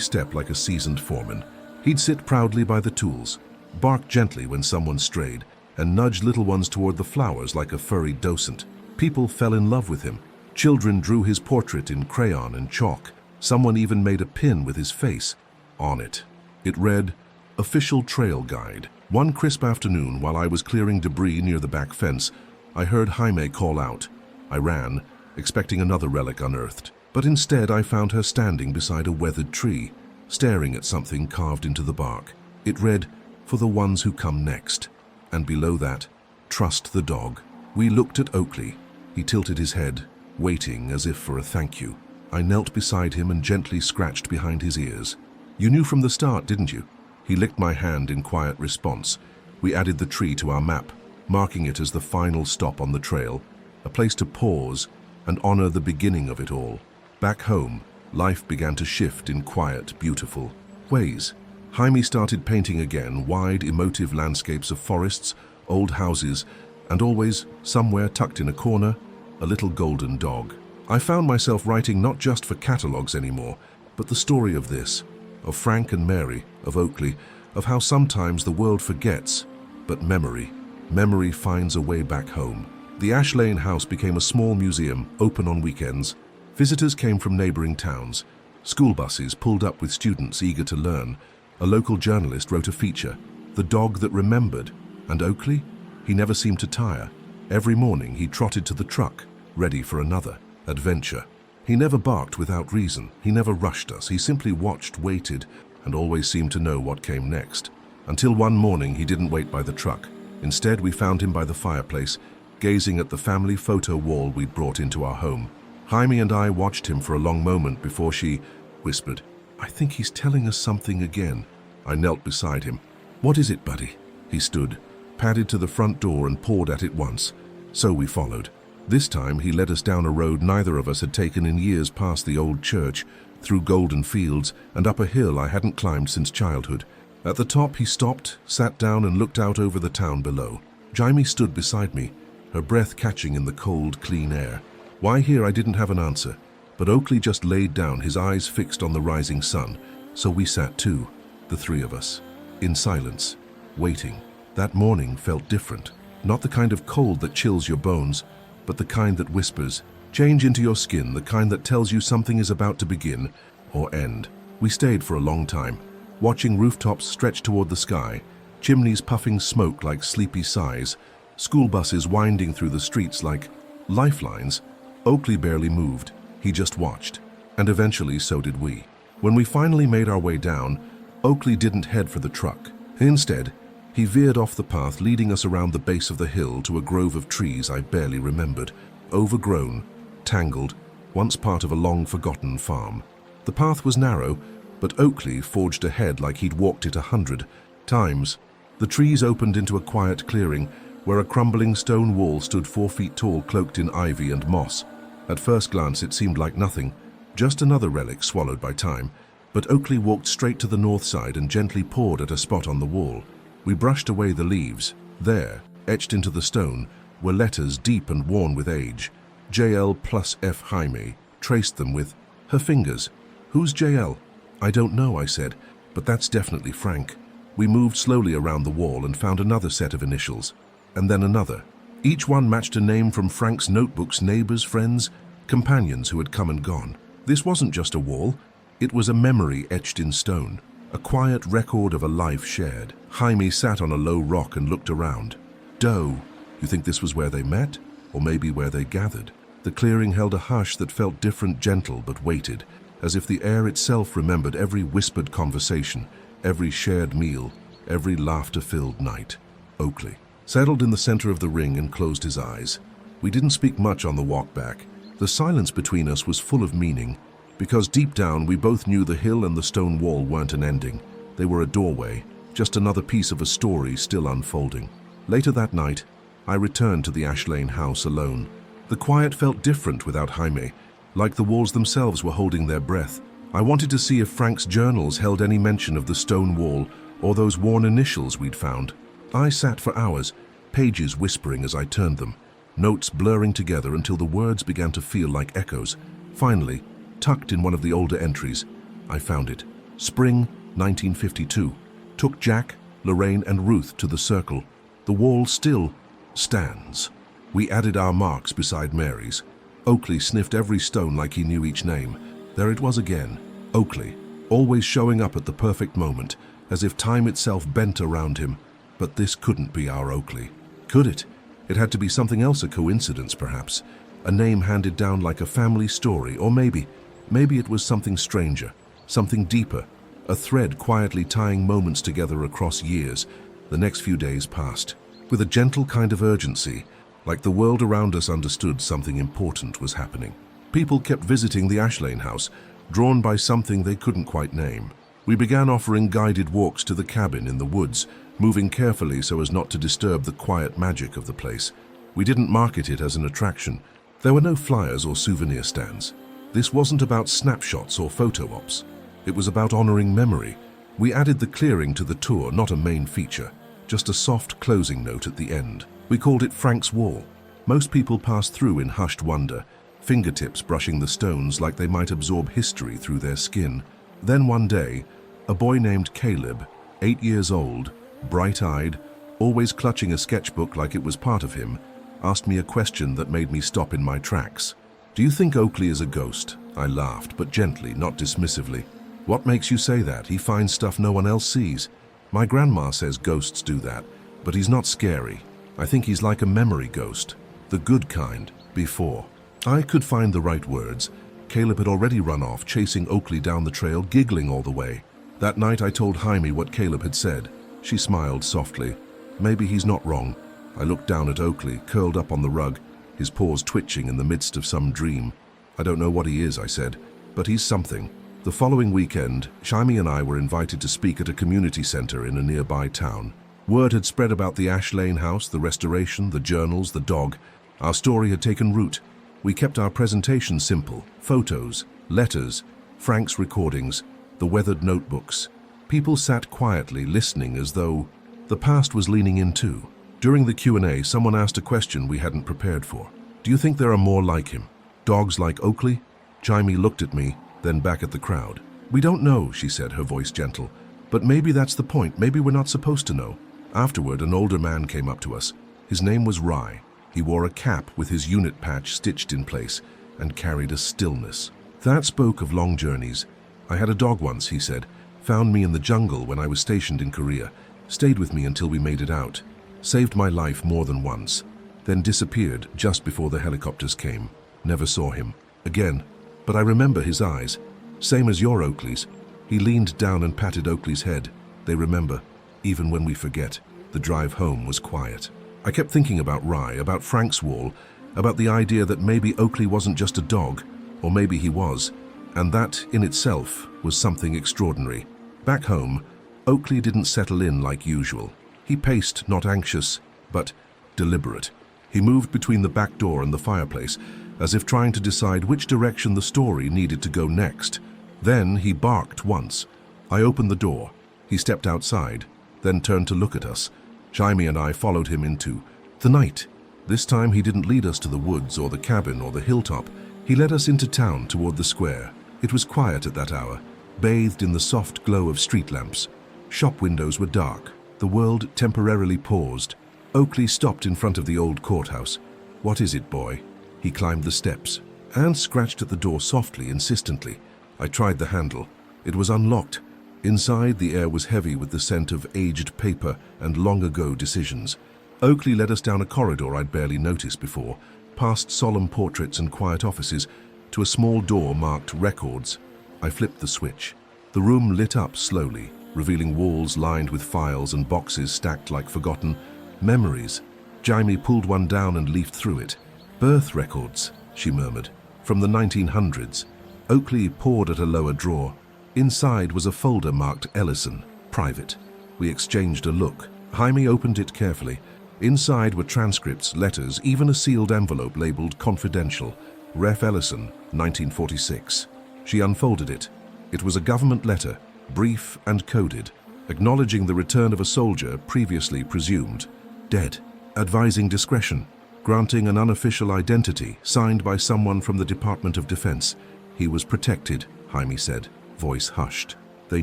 step like a seasoned foreman. He'd sit proudly by the tools, bark gently when someone strayed, and nudge little ones toward the flowers like a furry docent. People fell in love with him. Children drew his portrait in crayon and chalk. Someone even made a pin with his face on it. It read, Official Trail Guide. One crisp afternoon, while I was clearing debris near the back fence, I heard Jaime call out. I ran, expecting another relic unearthed. But instead I found her standing beside a weathered tree, staring at something carved into the bark. It read, For the ones who come next. And below that, Trust the dog. We looked at Oakley. He tilted his head, waiting as if for a thank you. I knelt beside him and gently scratched behind his ears. You knew from the start, didn't you? He licked my hand in quiet response. We added the tree to our map, marking it as the final stop on the trail, a place to pause and honor the beginning of it all. Back home, life began to shift in quiet, beautiful ways. Jaime started painting again, wide, emotive landscapes of forests, old houses, and always, somewhere tucked in a corner, a little golden dog. I found myself writing not just for catalogs anymore, but the story of this, of Frank and Mary, of Oakley, of how sometimes the world forgets, but memory finds a way back home. The Ash Lane house became a small museum, open on weekends. Visitors came from neighboring towns. School buses pulled up with students eager to learn. A local journalist wrote a feature, The Dog That Remembered. And Oakley? He never seemed to tire. Every morning he trotted to the truck, ready for another adventure. He never barked without reason. He never rushed us. He simply watched, waited, and always seemed to know what came next. Until one morning he didn't wait by the truck. Instead, we found him by the fireplace, gazing at the family photo wall we'd brought into our home. Jaime and I watched him for a long moment before she whispered, I think he's telling us something again. I knelt beside him. What is it, buddy? He stood, padded to the front door and pawed at it once. So we followed. This time he led us down a road neither of us had taken in years, past the old church, through golden fields, and up a hill I hadn't climbed since childhood. At the top he stopped, sat down and looked out over the town below. Jaime stood beside me, her breath catching in the cold, clean air. Why here I didn't have an answer, but Oakley just laid down, his eyes fixed on the rising sun. So we sat too, the three of us, in silence, waiting. That morning felt different. Not the kind of cold that chills your bones, but the kind that whispers, change into your skin, the kind that tells you something is about to begin or end. We stayed for a long time, watching rooftops stretch toward the sky, chimneys puffing smoke like sleepy sighs, school buses winding through the streets like lifelines. Oakley barely moved. He just watched. And eventually so did we. When we finally made our way down, Oakley didn't head for the truck. Instead, he veered off the path, leading us around the base of the hill to a grove of trees I barely remembered, overgrown, tangled, once part of a long-forgotten farm. The path was narrow, but Oakley forged ahead like he'd walked it 100 times. The trees opened into a quiet clearing where a crumbling stone wall stood 4 feet tall, cloaked in ivy and moss. At first glance it seemed like nothing, just another relic swallowed by time, but Oakley walked straight to the north side and gently pawed at a spot on the wall. We brushed away the leaves. There, etched into the stone, were letters deep and worn with age. JL plus F Jaime, traced them with her fingers. Who's JL? I don't know, I said, but that's definitely Frank. We moved slowly around the wall and found another set of initials, and then another. Each one matched a name from Frank's notebooks, neighbors, friends, companions who had come and gone. This wasn't just a wall, it was a memory etched in stone, a quiet record of a life shared. Jaime sat on a low rock and looked around. Doe, you think this was where they met? Or maybe where they gathered? The clearing held a hush that felt different, gentle, but weighted, as if the air itself remembered every whispered conversation, every shared meal, every laughter-filled night. Oakley settled in the center of the ring and closed his eyes. We didn't speak much on the walk back. The silence between us was full of meaning, because deep down we both knew the hill and the stone wall weren't an ending. They were a doorway, just another piece of a story still unfolding. Later that night, I returned to the Ash Lane house alone. The quiet felt different without Jaime, like the walls themselves were holding their breath. I wanted to see if Frank's journals held any mention of the stone wall or those worn initials we'd found. I sat for hours, pages whispering as I turned them, notes blurring together until the words began to feel like echoes. Finally, tucked in one of the older entries, I found it. Spring 1952. Took Jack, Lorraine, and Ruth to the circle. The wall still stands. We added our marks beside Mary's. Oakley sniffed every stone like he knew each name. There it was again. Oakley, always showing up at the perfect moment, as if time itself bent around him. But this couldn't be our Oakley. Could it? It had to be something else, a coincidence perhaps. A name handed down like a family story, or maybe it was something stranger, something deeper, a thread quietly tying moments together across years. The next few days passed, with a gentle kind of urgency, like the world around us understood something important was happening. People kept visiting the Ash Lane house, drawn by something they couldn't quite name. We began offering guided walks to the cabin in the woods, moving carefully so as not to disturb the quiet magic of the place. We didn't market it as an attraction. There were no flyers or souvenir stands. This wasn't about snapshots or photo ops. It was about honoring memory. We added the clearing to the tour, not a main feature, just a soft closing note at the end. We called it Frank's Wall. Most people passed through in hushed wonder, fingertips brushing the stones like they might absorb history through their skin. Then one day, a boy named Caleb, 8 years old, bright-eyed, always clutching a sketchbook like it was part of him, asked me a question that made me stop in my tracks. "Do you think Oakley is a ghost?" I laughed, but gently, not dismissively. "What makes you say that? He finds stuff no one else sees. My grandma says ghosts do that, but he's not scary. I think he's like a memory ghost, the good kind, before." I could find the right words. Caleb had already run off, chasing Oakley down the trail, giggling all the way. That night I told Jaime what Caleb had said. She smiled softly. Maybe he's not wrong. I looked down at Oakley, curled up on the rug, his paws twitching in the midst of some dream. "I don't know what he is," I said, "but he's something." The following weekend, Jaime and I were invited to speak at a community center in a nearby town. Word had spread about the Ash Lane house, the restoration, the journals, the dog. Our story had taken root. We kept our presentation simple: photos, letters, Frank's recordings, the weathered notebooks. People sat quietly, listening as though the past was leaning in too. During the Q&A, someone asked a question we hadn't prepared for. "Do you think there are more like him? Dogs like Oakley?" Jaime looked at me, then back at the crowd. "We don't know," she said, her voice gentle. "But maybe that's the point. Maybe we're not supposed to know." Afterward, an older man came up to us. His name was Rye. He wore a cap with his unit patch stitched in place and carried a stillness that spoke of long journeys. "I had a dog once," he said. found me in the jungle when I was stationed in Korea, stayed with me until we made it out, saved my life more than once, then disappeared just before the helicopters came. Never saw him again, but I remember his eyes, same as your Oakley's. He leaned down and patted Oakley's head. They remember, even when we forget. The drive home was quiet. I kept thinking about Rye, about Frank's wall, about the idea that maybe Oakley wasn't just a dog, or maybe he was, and that in itself was something extraordinary. Back home, Oakley didn't settle in like usual. He paced, not anxious, but deliberate. He moved between the back door and the fireplace, as if trying to decide which direction the story needed to go next. Then he barked once. I opened the door. He stepped outside, then turned to look at us. Jaime and I followed him into the night. This time he didn't lead us to the woods or the cabin or the hilltop. He led us into town toward the square. It was quiet at that hour, bathed in the soft glow of street lamps. Shop windows were dark. The world temporarily paused. Oakley stopped in front of the old courthouse. "What is it, boy?" He climbed the steps and scratched at the door softly, insistently. I tried the handle. It was unlocked. Inside, the air was heavy with the scent of aged paper and long-ago decisions. Oakley led us down a corridor I'd barely noticed before, past solemn portraits and quiet offices, to a small door marked Records. I flipped the switch. The room lit up slowly, revealing walls lined with files and boxes stacked like forgotten memories. Jaime pulled one down and leafed through it. "Birth records," she murmured, "from the 1900s. Oakley pawed at a lower drawer. Inside was a folder marked Ellison, private. We exchanged a look. Jaime opened it carefully. Inside were transcripts, letters, even a sealed envelope labeled Confidential. Ref Ellison, 1946. She unfolded it. It was a government letter, brief and coded, acknowledging the return of a soldier previously presumed dead, advising discretion, granting an unofficial identity signed by someone from the Department of Defense. "He was protected," Jaime said, voice hushed. "They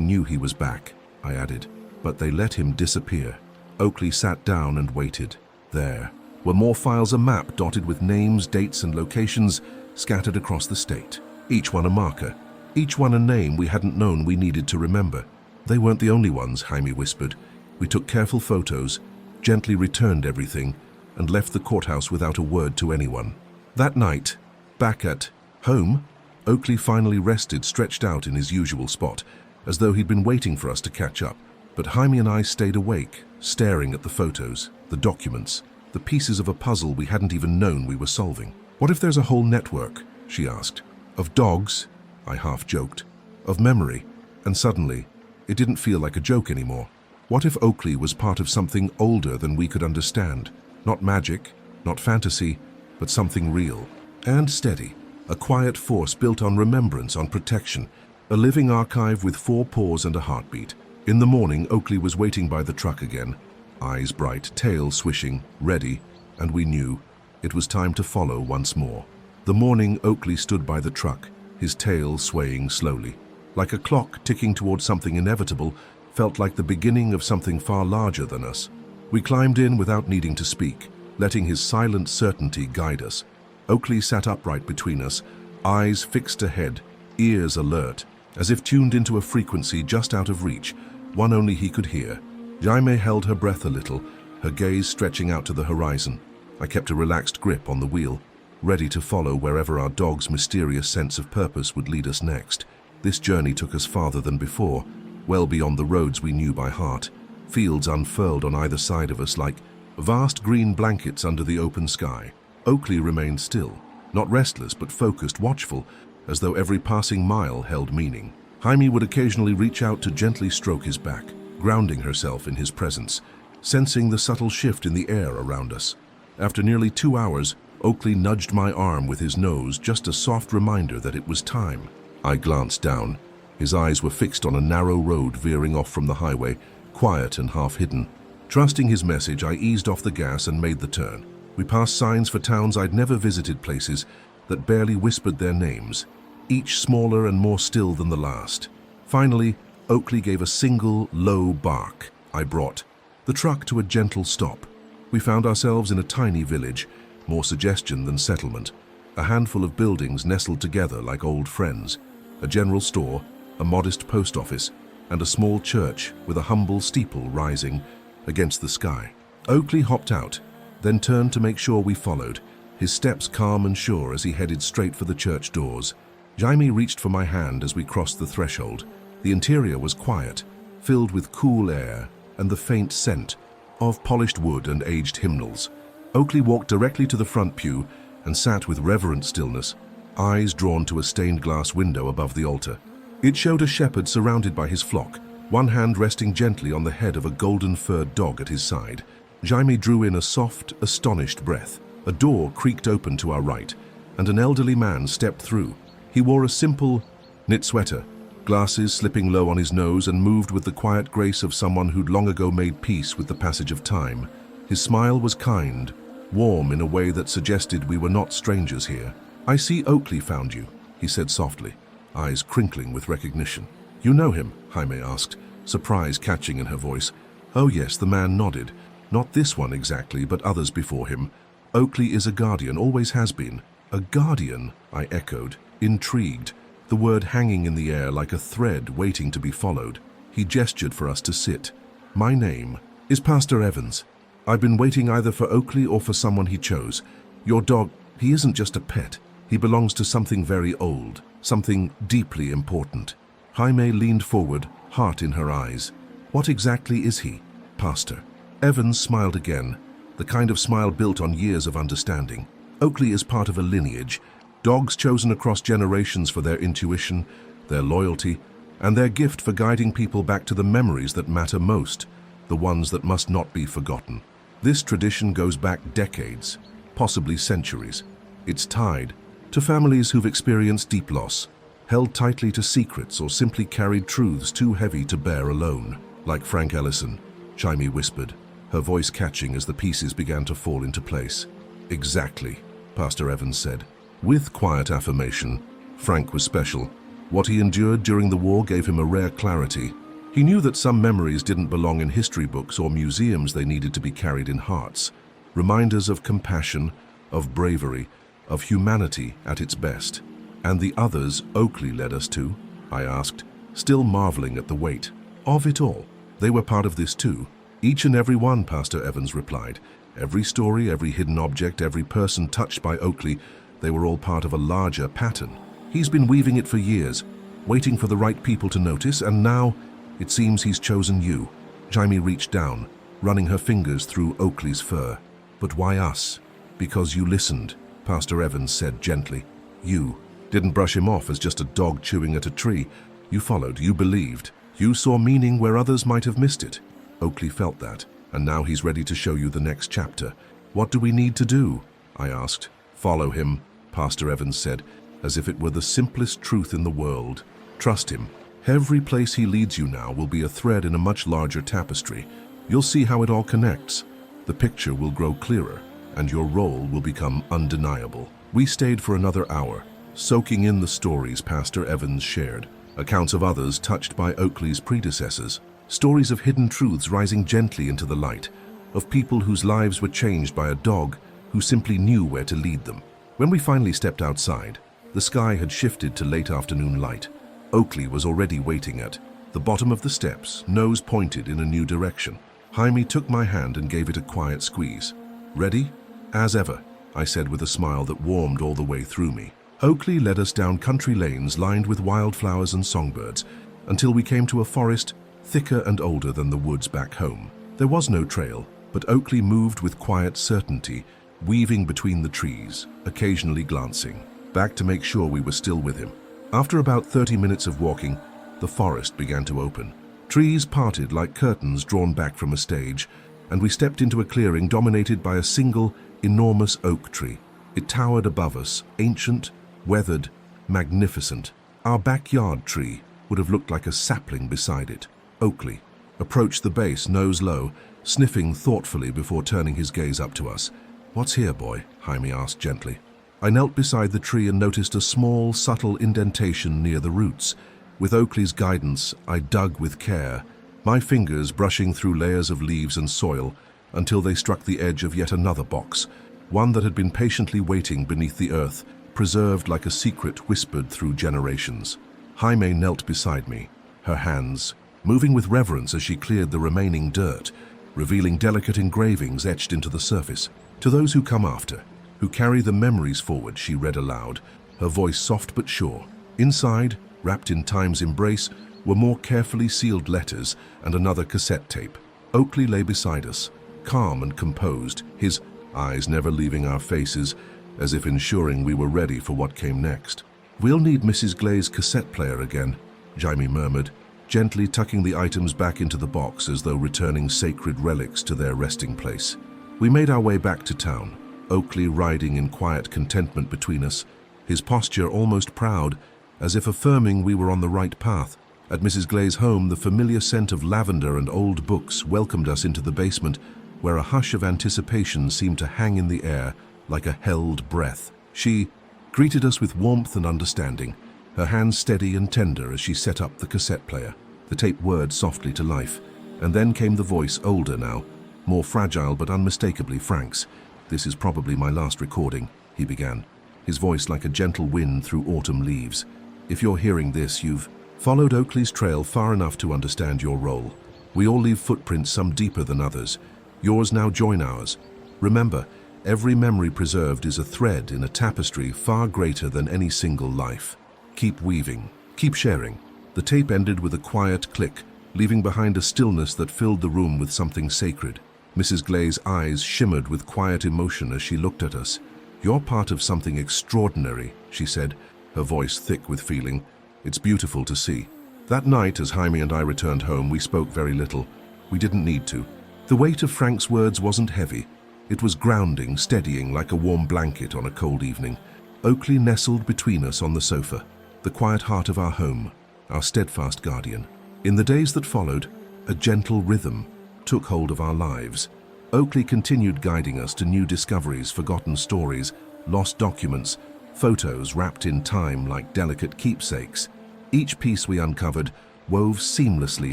knew he was back," I added, "but they let him disappear." Oakley sat down and waited. There were more files, a map dotted with names, dates, and locations scattered across the state. Each one a marker, each one a name we hadn't known we needed to remember. "They weren't the only ones," Jaime whispered. "We took careful photos, gently returned everything, and left the courthouse without a word to anyone." That night, back at home, Oakley finally rested, stretched out in his usual spot, as though he'd been waiting for us to catch up. But Jaime and I stayed awake, staring at the photos, the documents, the pieces of a puzzle we hadn't even known we were solving. "What if there's a whole network?" she asked. "Of dogs?" I half joked. "Of memory?" And suddenly, it didn't feel like a joke anymore. What if Oakley was part of something older than we could understand? Not magic, not fantasy, but something real and steady. A quiet force built on remembrance, on protection. A living archive with 4 paws and a heartbeat. In the morning, Oakley was waiting by the truck again. Eyes bright, tail swishing, ready, and we knew it was time to follow once more. The morning, Oakley stood by the truck, his tail swaying slowly. Like a clock ticking toward something inevitable, felt like the beginning of something far larger than us. We climbed in without needing to speak, letting his silent certainty guide us. Oakley sat upright between us, eyes fixed ahead, ears alert, as if tuned into a frequency just out of reach, one only he could hear. Jaime held her breath a little, her gaze stretching out to the horizon. I kept a relaxed grip on the wheel, ready to follow wherever our dog's mysterious sense of purpose would lead us next. This journey took us farther than before, well beyond the roads we knew by heart. Fields unfurled on either side of us like vast green blankets under the open sky. Oakley remained still, not restless but focused, watchful, as though every passing mile held meaning. Jaime would occasionally reach out to gently stroke his back, grounding herself in his presence, sensing the subtle shift in the air around us. After nearly 2 hours, Oakley nudged my arm with his nose, just a soft reminder that it was time. I glanced down. His eyes were fixed on a narrow road veering off from the highway, quiet and half-hidden. Trusting his message, I eased off the gas and made the turn. We passed signs for towns I'd never visited, places that barely whispered their names, each smaller and more still than the last. Finally, Oakley gave a single, low bark. I brought the truck to a gentle stop. We found ourselves in a tiny village, more suggestion than settlement. A handful of buildings nestled together like old friends. A general store, a modest post office, and a small church with a humble steeple rising against the sky. Oakley hopped out, then turned to make sure we followed, his steps calm and sure as he headed straight for the church doors. Jaime reached for my hand as we crossed the threshold. The interior was quiet, filled with cool air and the faint scent of polished wood and aged hymnals. Oakley walked directly to the front pew and sat with reverent stillness, eyes drawn to a stained glass window above the altar. It showed a shepherd surrounded by his flock, one hand resting gently on the head of a golden-furred dog at his side. Jaime drew in a soft, astonished breath. A door creaked open to our right, and an elderly man stepped through. He wore a simple, knit sweater, glasses slipping low on his nose, and moved with the quiet grace of someone who'd long ago made peace with the passage of time. His smile was kind, warm in a way that suggested we were not strangers here. "I see Oakley found you," he said softly, eyes crinkling with recognition. "You know him?" Jaime asked, surprise catching in her voice. "Oh yes," the man nodded. "Not this one exactly, but others before him. Oakley is a guardian, always has been." "A guardian?" I echoed, intrigued, the word hanging in the air like a thread waiting to be followed. He gestured for us to sit. "My name is Pastor Evans. I've been waiting either for Oakley or for someone he chose. Your dog, he isn't just a pet. He belongs to something very old, something deeply important." Jaime leaned forward, heart in her eyes. "What exactly is he, Pastor?" Evans smiled again, the kind of smile built on years of understanding. "Oakley is part of a lineage, dogs chosen across generations for their intuition, their loyalty, and their gift for guiding people back to the memories that matter most, the ones that must not be forgotten. This tradition goes back decades, possibly centuries. It's tied to families who've experienced deep loss, held tightly to secrets, or simply carried truths too heavy to bear alone. Like Frank Ellison," Jaime whispered, her voice catching as the pieces began to fall into place. "Exactly," Pastor Evans said, with quiet affirmation. Frank was special. What he endured during the war gave him a rare clarity. He knew that some memories didn't belong in history books or museums, they needed to be carried in hearts. Reminders of compassion, of bravery, of humanity at its best. "And the others Oakley led us to?" I asked, still marveling at the weight of it all. "They were part of this too. Each and every one," Pastor Evans replied. "Every story, every hidden object, every person touched by Oakley, they were all part of a larger pattern. He's been weaving it for years, waiting for the right people to notice, and now it seems he's chosen you." Jaime reached down, running her fingers through Oakley's fur. "But why us?" "Because you listened," Pastor Evans said gently. "You didn't brush him off as just a dog chewing at a tree. You followed, you believed. You saw meaning where others might have missed it. Oakley felt that, and now he's ready to show you the next chapter. What do we need to do?" I asked. "Follow him," Pastor Evans said, as if it were the simplest truth in the world. "Trust him. Every place he leads you now will be a thread in a much larger tapestry. You'll see how it all connects. The picture will grow clearer, and your role will become undeniable." We stayed for another hour, soaking in the stories Pastor Evans shared, accounts of others touched by Oakley's predecessors, stories of hidden truths rising gently into the light, of people whose lives were changed by a dog who simply knew where to lead them. When we finally stepped outside, the sky had shifted to late afternoon light. Oakley was already waiting at the bottom of the steps, nose pointed in a new direction. Jaime took my hand and gave it a quiet squeeze. "Ready?" "As ever," I said with a smile that warmed all the way through me. Oakley led us down country lanes lined with wildflowers and songbirds, until we came to a forest thicker and older than the woods back home. There was no trail, but Oakley moved with quiet certainty, weaving between the trees, occasionally glancing back to make sure we were still with him. After about 30 minutes of walking, the forest began to open. Trees parted like curtains drawn back from a stage, and we stepped into a clearing dominated by a single, enormous oak tree. It towered above us, ancient, weathered, magnificent. Our backyard tree would have looked like a sapling beside it. Oakley approached the base, nose low, sniffing thoughtfully before turning his gaze up to us. "What's here, boy?" Jaime asked gently. I knelt beside the tree and noticed a small, subtle indentation near the roots. With Oakley's guidance, I dug with care, my fingers brushing through layers of leaves and soil until they struck the edge of yet another box, one that had been patiently waiting beneath the earth, preserved like a secret whispered through generations. Jaime knelt beside me, her hands moving with reverence as she cleared the remaining dirt, revealing delicate engravings etched into the surface. To those who come after, who carry the memories forward, she read aloud, her voice soft but sure. Inside, wrapped in time's embrace, were more carefully sealed letters and another cassette tape. Oakley lay beside us, calm and composed, his eyes never leaving our faces, as if ensuring we were ready for what came next. "We'll need Mrs. Glay's cassette player again," Jaime murmured, gently tucking the items back into the box as though returning sacred relics to their resting place. We made our way back to town, Oakley riding in quiet contentment between us, his posture almost proud, as if affirming we were on the right path. At Mrs. Glay's home, the familiar scent of lavender and old books welcomed us into the basement, where a hush of anticipation seemed to hang in the air like a held breath. She greeted us with warmth and understanding, her hands steady and tender as she set up the cassette player. The tape whirred softly to life, and then came the voice, older now, more fragile but unmistakably Frank's. "This is probably my last recording," he began, his voice like a gentle wind through autumn leaves. "If you're hearing this, you've followed Oakley's trail far enough to understand your role. We all leave footprints, some deeper than others. Yours now join ours. Remember, every memory preserved is a thread in a tapestry far greater than any single life. Keep weaving, keep sharing." The tape ended with a quiet click, leaving behind a stillness that filled the room with something sacred. Mrs. Glay's eyes shimmered with quiet emotion as she looked at us. "You're part of something extraordinary," she said, her voice thick with feeling. "It's beautiful to see." That night, as Jaime and I returned home, we spoke very little. We didn't need to. The weight of Frank's words wasn't heavy. It was grounding, steadying like a warm blanket on a cold evening. Oakley nestled between us on the sofa, the quiet heart of our home, our steadfast guardian. In the days that followed, a gentle rhythm took hold of our lives. Oakley continued guiding us to new discoveries, forgotten stories, lost documents, photos wrapped in time like delicate keepsakes. Each piece we uncovered wove seamlessly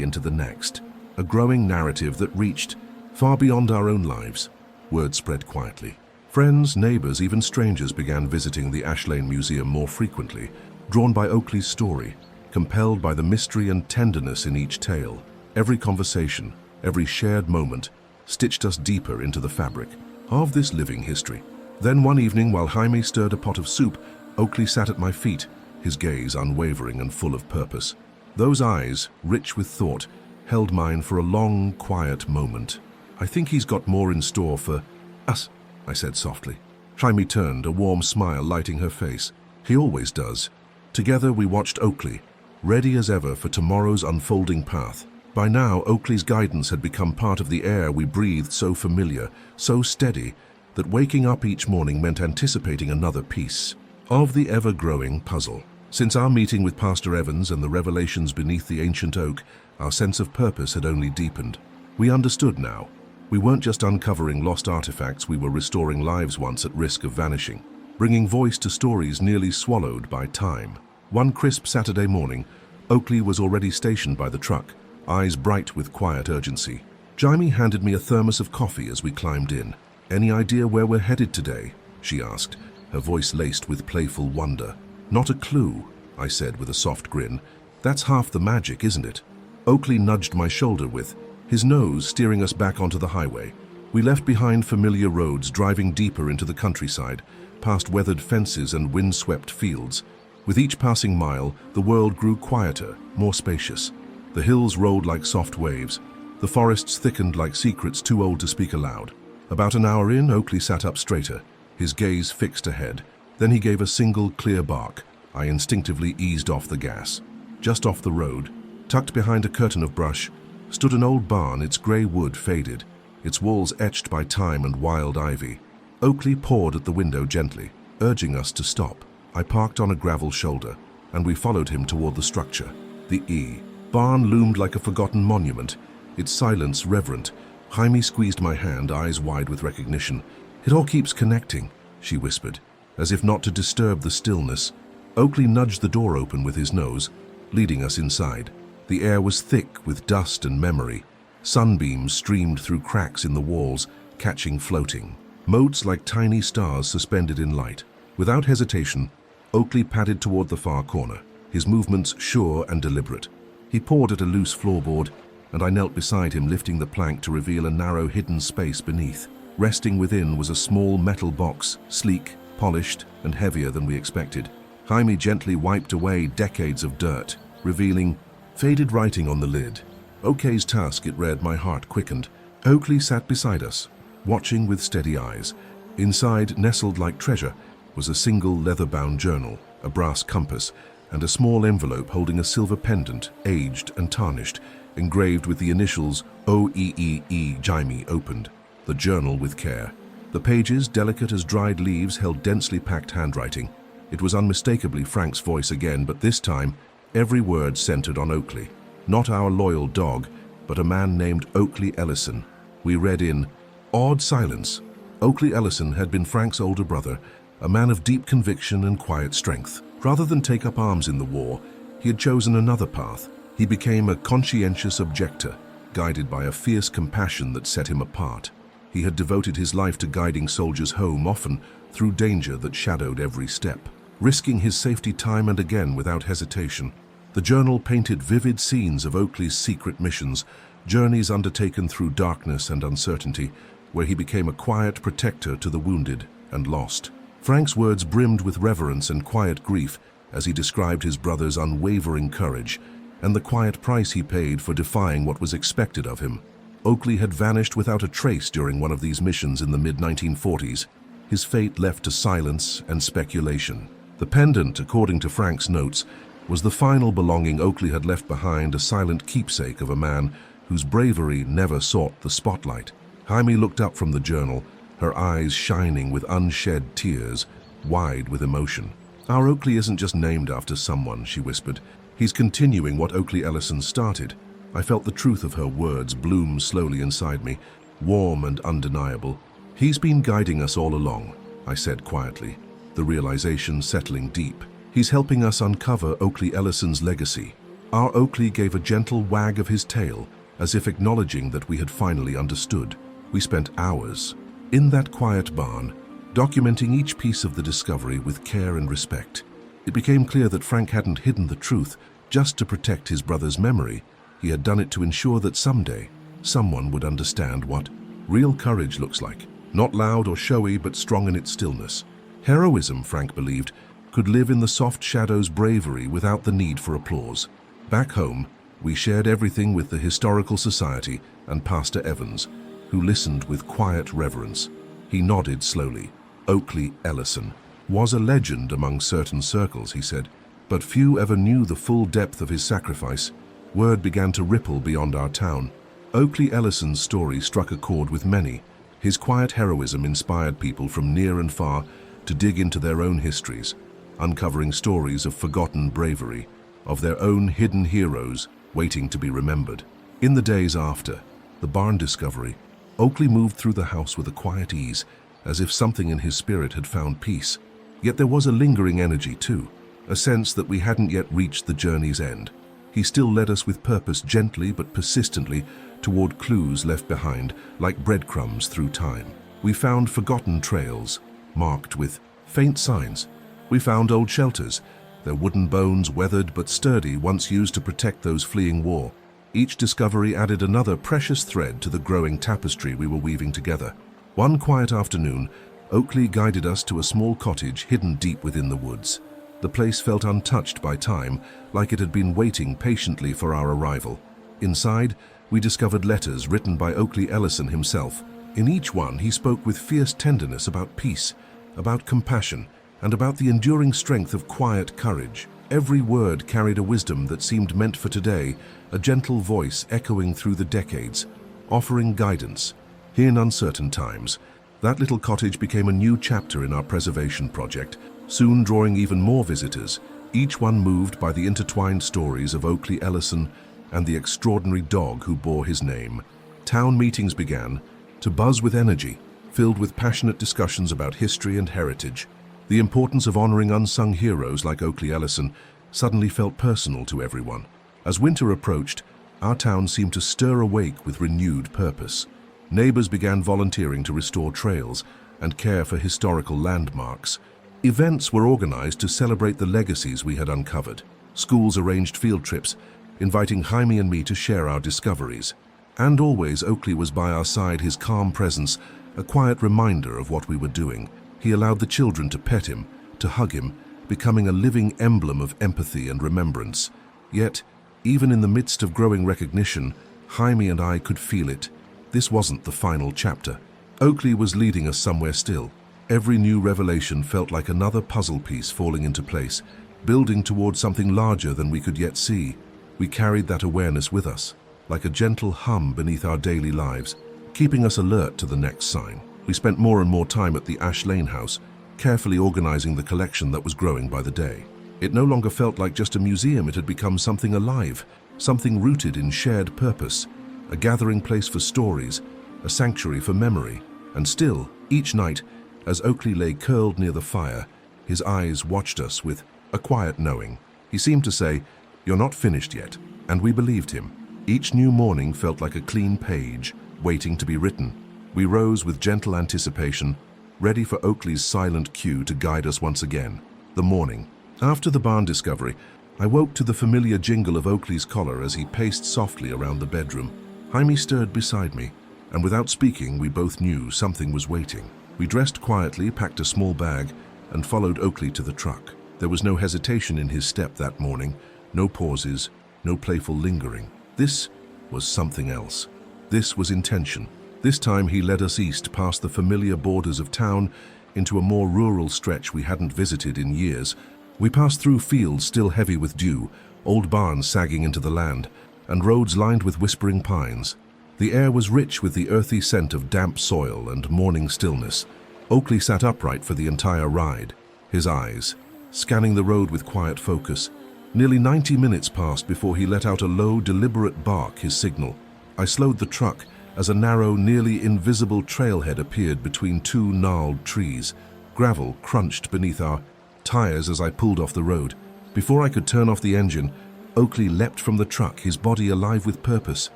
into the next, a growing narrative that reached far beyond our own lives. Word spread quietly. Friends, neighbors, even strangers began visiting the Ashlane Museum more frequently, drawn by Oakley's story, compelled by the mystery and tenderness in each tale. Every conversation, every shared moment, stitched us deeper into the fabric of this living history. Then one evening, while Jaime stirred a pot of soup, Oakley sat at my feet, his gaze unwavering and full of purpose. Those eyes, rich with thought, held mine for a long, quiet moment. "I think he's got more in store for us," I said softly. Jaime turned, a warm smile lighting her face. He always does. Together we watched Oakley, ready as ever for tomorrow's unfolding path. By now, Oakley's guidance had become part of the air we breathed, so familiar, so steady, that waking up each morning meant anticipating another piece of the ever-growing puzzle. Since our meeting with Pastor Evans and the revelations beneath the ancient oak, our sense of purpose had only deepened. We understood now. We weren't just uncovering lost artifacts, we were restoring lives once at risk of vanishing, bringing voice to stories nearly swallowed by time. One crisp Saturday morning, Oakley was already stationed by the truck, eyes bright with quiet urgency. Jaime handed me a thermos of coffee as we climbed in. "Any idea where we're headed today?" she asked, her voice laced with playful wonder. "Not a clue," I said with a soft grin. "That's half the magic, isn't it?" Oakley nudged my shoulder with his nose, steering us back onto the highway. We left behind familiar roads, driving deeper into the countryside, past weathered fences and wind-swept fields. With each passing mile, the world grew quieter, more spacious. The hills rolled like soft waves. The forests thickened like secrets too old to speak aloud. About an hour in, Oakley sat up straighter, his gaze fixed ahead. Then he gave a single clear bark. I instinctively eased off the gas. Just off the road, tucked behind a curtain of brush, stood an old barn, its grey wood faded, its walls etched by time and wild ivy. Oakley pawed at the window gently, urging us to stop. I parked on a gravel shoulder, and we followed him toward the structure. The barn loomed like a forgotten monument, its silence reverent. Jaime squeezed my hand, eyes wide with recognition. "It all keeps connecting," she whispered, as if not to disturb the stillness. Oakley nudged the door open with his nose, leading us inside. The air was thick with dust and memory. Sunbeams streamed through cracks in the walls, catching floating motes like tiny stars suspended in light. Without hesitation, Oakley padded toward the far corner, his movements sure and deliberate. He pawed at a loose floorboard, and I knelt beside him, lifting the plank to reveal a narrow hidden space beneath. Resting within was a small metal box, sleek, polished, and heavier than we expected. Jaime gently wiped away decades of dirt, revealing faded writing on the lid. "Okay's task," it read. My heart quickened. Oakley sat beside us, watching with steady eyes. Inside, nestled like treasure, was a single leather-bound journal, a brass compass, and a small envelope holding a silver pendant, aged and tarnished, engraved with the initials OEEE. Jaime opened the journal with care. The pages, delicate as dried leaves, held densely packed handwriting. It was unmistakably Frank's voice again, but this time, every word centered on Oakley. Not our loyal dog, but a man named Oakley Ellison. We read in awed silence. Oakley Ellison had been Frank's older brother, a man of deep conviction and quiet strength. Rather than take up arms in the war, he had chosen another path. He became a conscientious objector, guided by a fierce compassion that set him apart. He had devoted his life to guiding soldiers home, often through danger that shadowed every step, risking his safety time and again without hesitation. The journal painted vivid scenes of Oakley's secret missions, journeys undertaken through darkness and uncertainty, where he became a quiet protector to the wounded and lost. Frank's words brimmed with reverence and quiet grief as he described his brother's unwavering courage and the quiet price he paid for defying what was expected of him. Oakley had vanished without a trace during one of these missions in the mid-1940s, his fate left to silence and speculation. The pendant, according to Frank's notes, was the final belonging Oakley had left behind, a silent keepsake of a man whose bravery never sought the spotlight. Jaime looked up from the journal, her eyes shining with unshed tears, wide with emotion. "Our Oakley isn't just named after someone," she whispered. "He's continuing what Oakley Ellison started." I felt the truth of her words bloom slowly inside me, warm and undeniable. "He's been guiding us all along," I said quietly, the realization settling deep. "He's helping us uncover Oakley Ellison's legacy." Our Oakley gave a gentle wag of his tail, as if acknowledging that we had finally understood. We spent hours in that quiet barn, documenting each piece of the discovery with care and respect. It became clear that Frank hadn't hidden the truth just to protect his brother's memory. He had done it to ensure that someday, someone would understand what real courage looks like. Not loud or showy, but strong in its stillness. Heroism, Frank believed, could live in the soft shadows, bravery without the need for applause. Back home, we shared everything with the Historical Society and Pastor Evans, who listened with quiet reverence. He nodded slowly. Oakley Ellison was a legend among certain circles, he said, but few ever knew the full depth of his sacrifice. Word began to ripple beyond our town. Oakley Ellison's story struck a chord with many. His quiet heroism inspired people from near and far to dig into their own histories, uncovering stories of forgotten bravery, of their own hidden heroes waiting to be remembered. In the days after the barn discovery, Oakley moved through the house with a quiet ease, as if something in his spirit had found peace. Yet there was a lingering energy too, a sense that we hadn't yet reached the journey's end. He still led us with purpose, gently but persistently, toward clues left behind, like breadcrumbs through time. We found forgotten trails, marked with faint signs. We found old shelters, their wooden bones weathered but sturdy, once used to protect those fleeing war. Each discovery added another precious thread to the growing tapestry we were weaving together. One quiet afternoon, Oakley guided us to a small cottage hidden deep within the woods. The place felt untouched by time, like it had been waiting patiently for our arrival. Inside, we discovered letters written by Oakley Ellison himself. In each one, he spoke with fierce tenderness about peace, about compassion, and about the enduring strength of quiet courage. Every word carried a wisdom that seemed meant for today, a gentle voice echoing through the decades, offering guidance. In uncertain times, that little cottage became a new chapter in our preservation project, soon drawing even more visitors, each one moved by the intertwined stories of Oakley Ellison and the extraordinary dog who bore his name. Town meetings began to buzz with energy, filled with passionate discussions about history and heritage. The importance of honoring unsung heroes like Oakley Ellison suddenly felt personal to everyone. As winter approached, our town seemed to stir awake with renewed purpose. Neighbors began volunteering to restore trails and care for historical landmarks. Events were organized to celebrate the legacies we had uncovered. Schools arranged field trips, inviting Jaime and me to share our discoveries. And always Oakley was by our side, his calm presence, a quiet reminder of what we were doing. He allowed the children to pet him, to hug him, becoming a living emblem of empathy and remembrance. Yet, even in the midst of growing recognition, Jaime and I could feel it. This wasn't the final chapter. Oakley was leading us somewhere still. Every new revelation felt like another puzzle piece falling into place, building towards something larger than we could yet see. We carried that awareness with us, like a gentle hum beneath our daily lives, keeping us alert to the next sign. We spent more and more time at the Ash Lane house, carefully organizing the collection that was growing by the day. It no longer felt like just a museum, it had become something alive, something rooted in shared purpose, a gathering place for stories, a sanctuary for memory. And still, each night, as Oakley lay curled near the fire, his eyes watched us with a quiet knowing. He seemed to say, "You're not finished yet," and we believed him. Each new morning felt like a clean page, waiting to be written. We rose with gentle anticipation, ready for Oakley's silent cue to guide us once again. The morning. After the barn discovery, I woke to the familiar jingle of Oakley's collar as he paced softly around the bedroom. Jaime stirred beside me, and without speaking, we both knew something was waiting. We dressed quietly, packed a small bag, and followed Oakley to the truck. There was no hesitation in his step that morning, no pauses, no playful lingering. This was something else. This was intention. This time he led us east past the familiar borders of town into a more rural stretch we hadn't visited in years. We passed through fields still heavy with dew, old barns sagging into the land, and roads lined with whispering pines. The air was rich with the earthy scent of damp soil and morning stillness. Oakley sat upright for the entire ride, his eyes scanning the road with quiet focus. Nearly 90 minutes passed before he let out a low, deliberate bark, his signal. I slowed the truck as a narrow, nearly invisible trailhead appeared between two gnarled trees. Gravel crunched beneath our tires as I pulled off the road. Before I could turn off the engine, Oakley leapt from the truck, his body alive with purpose.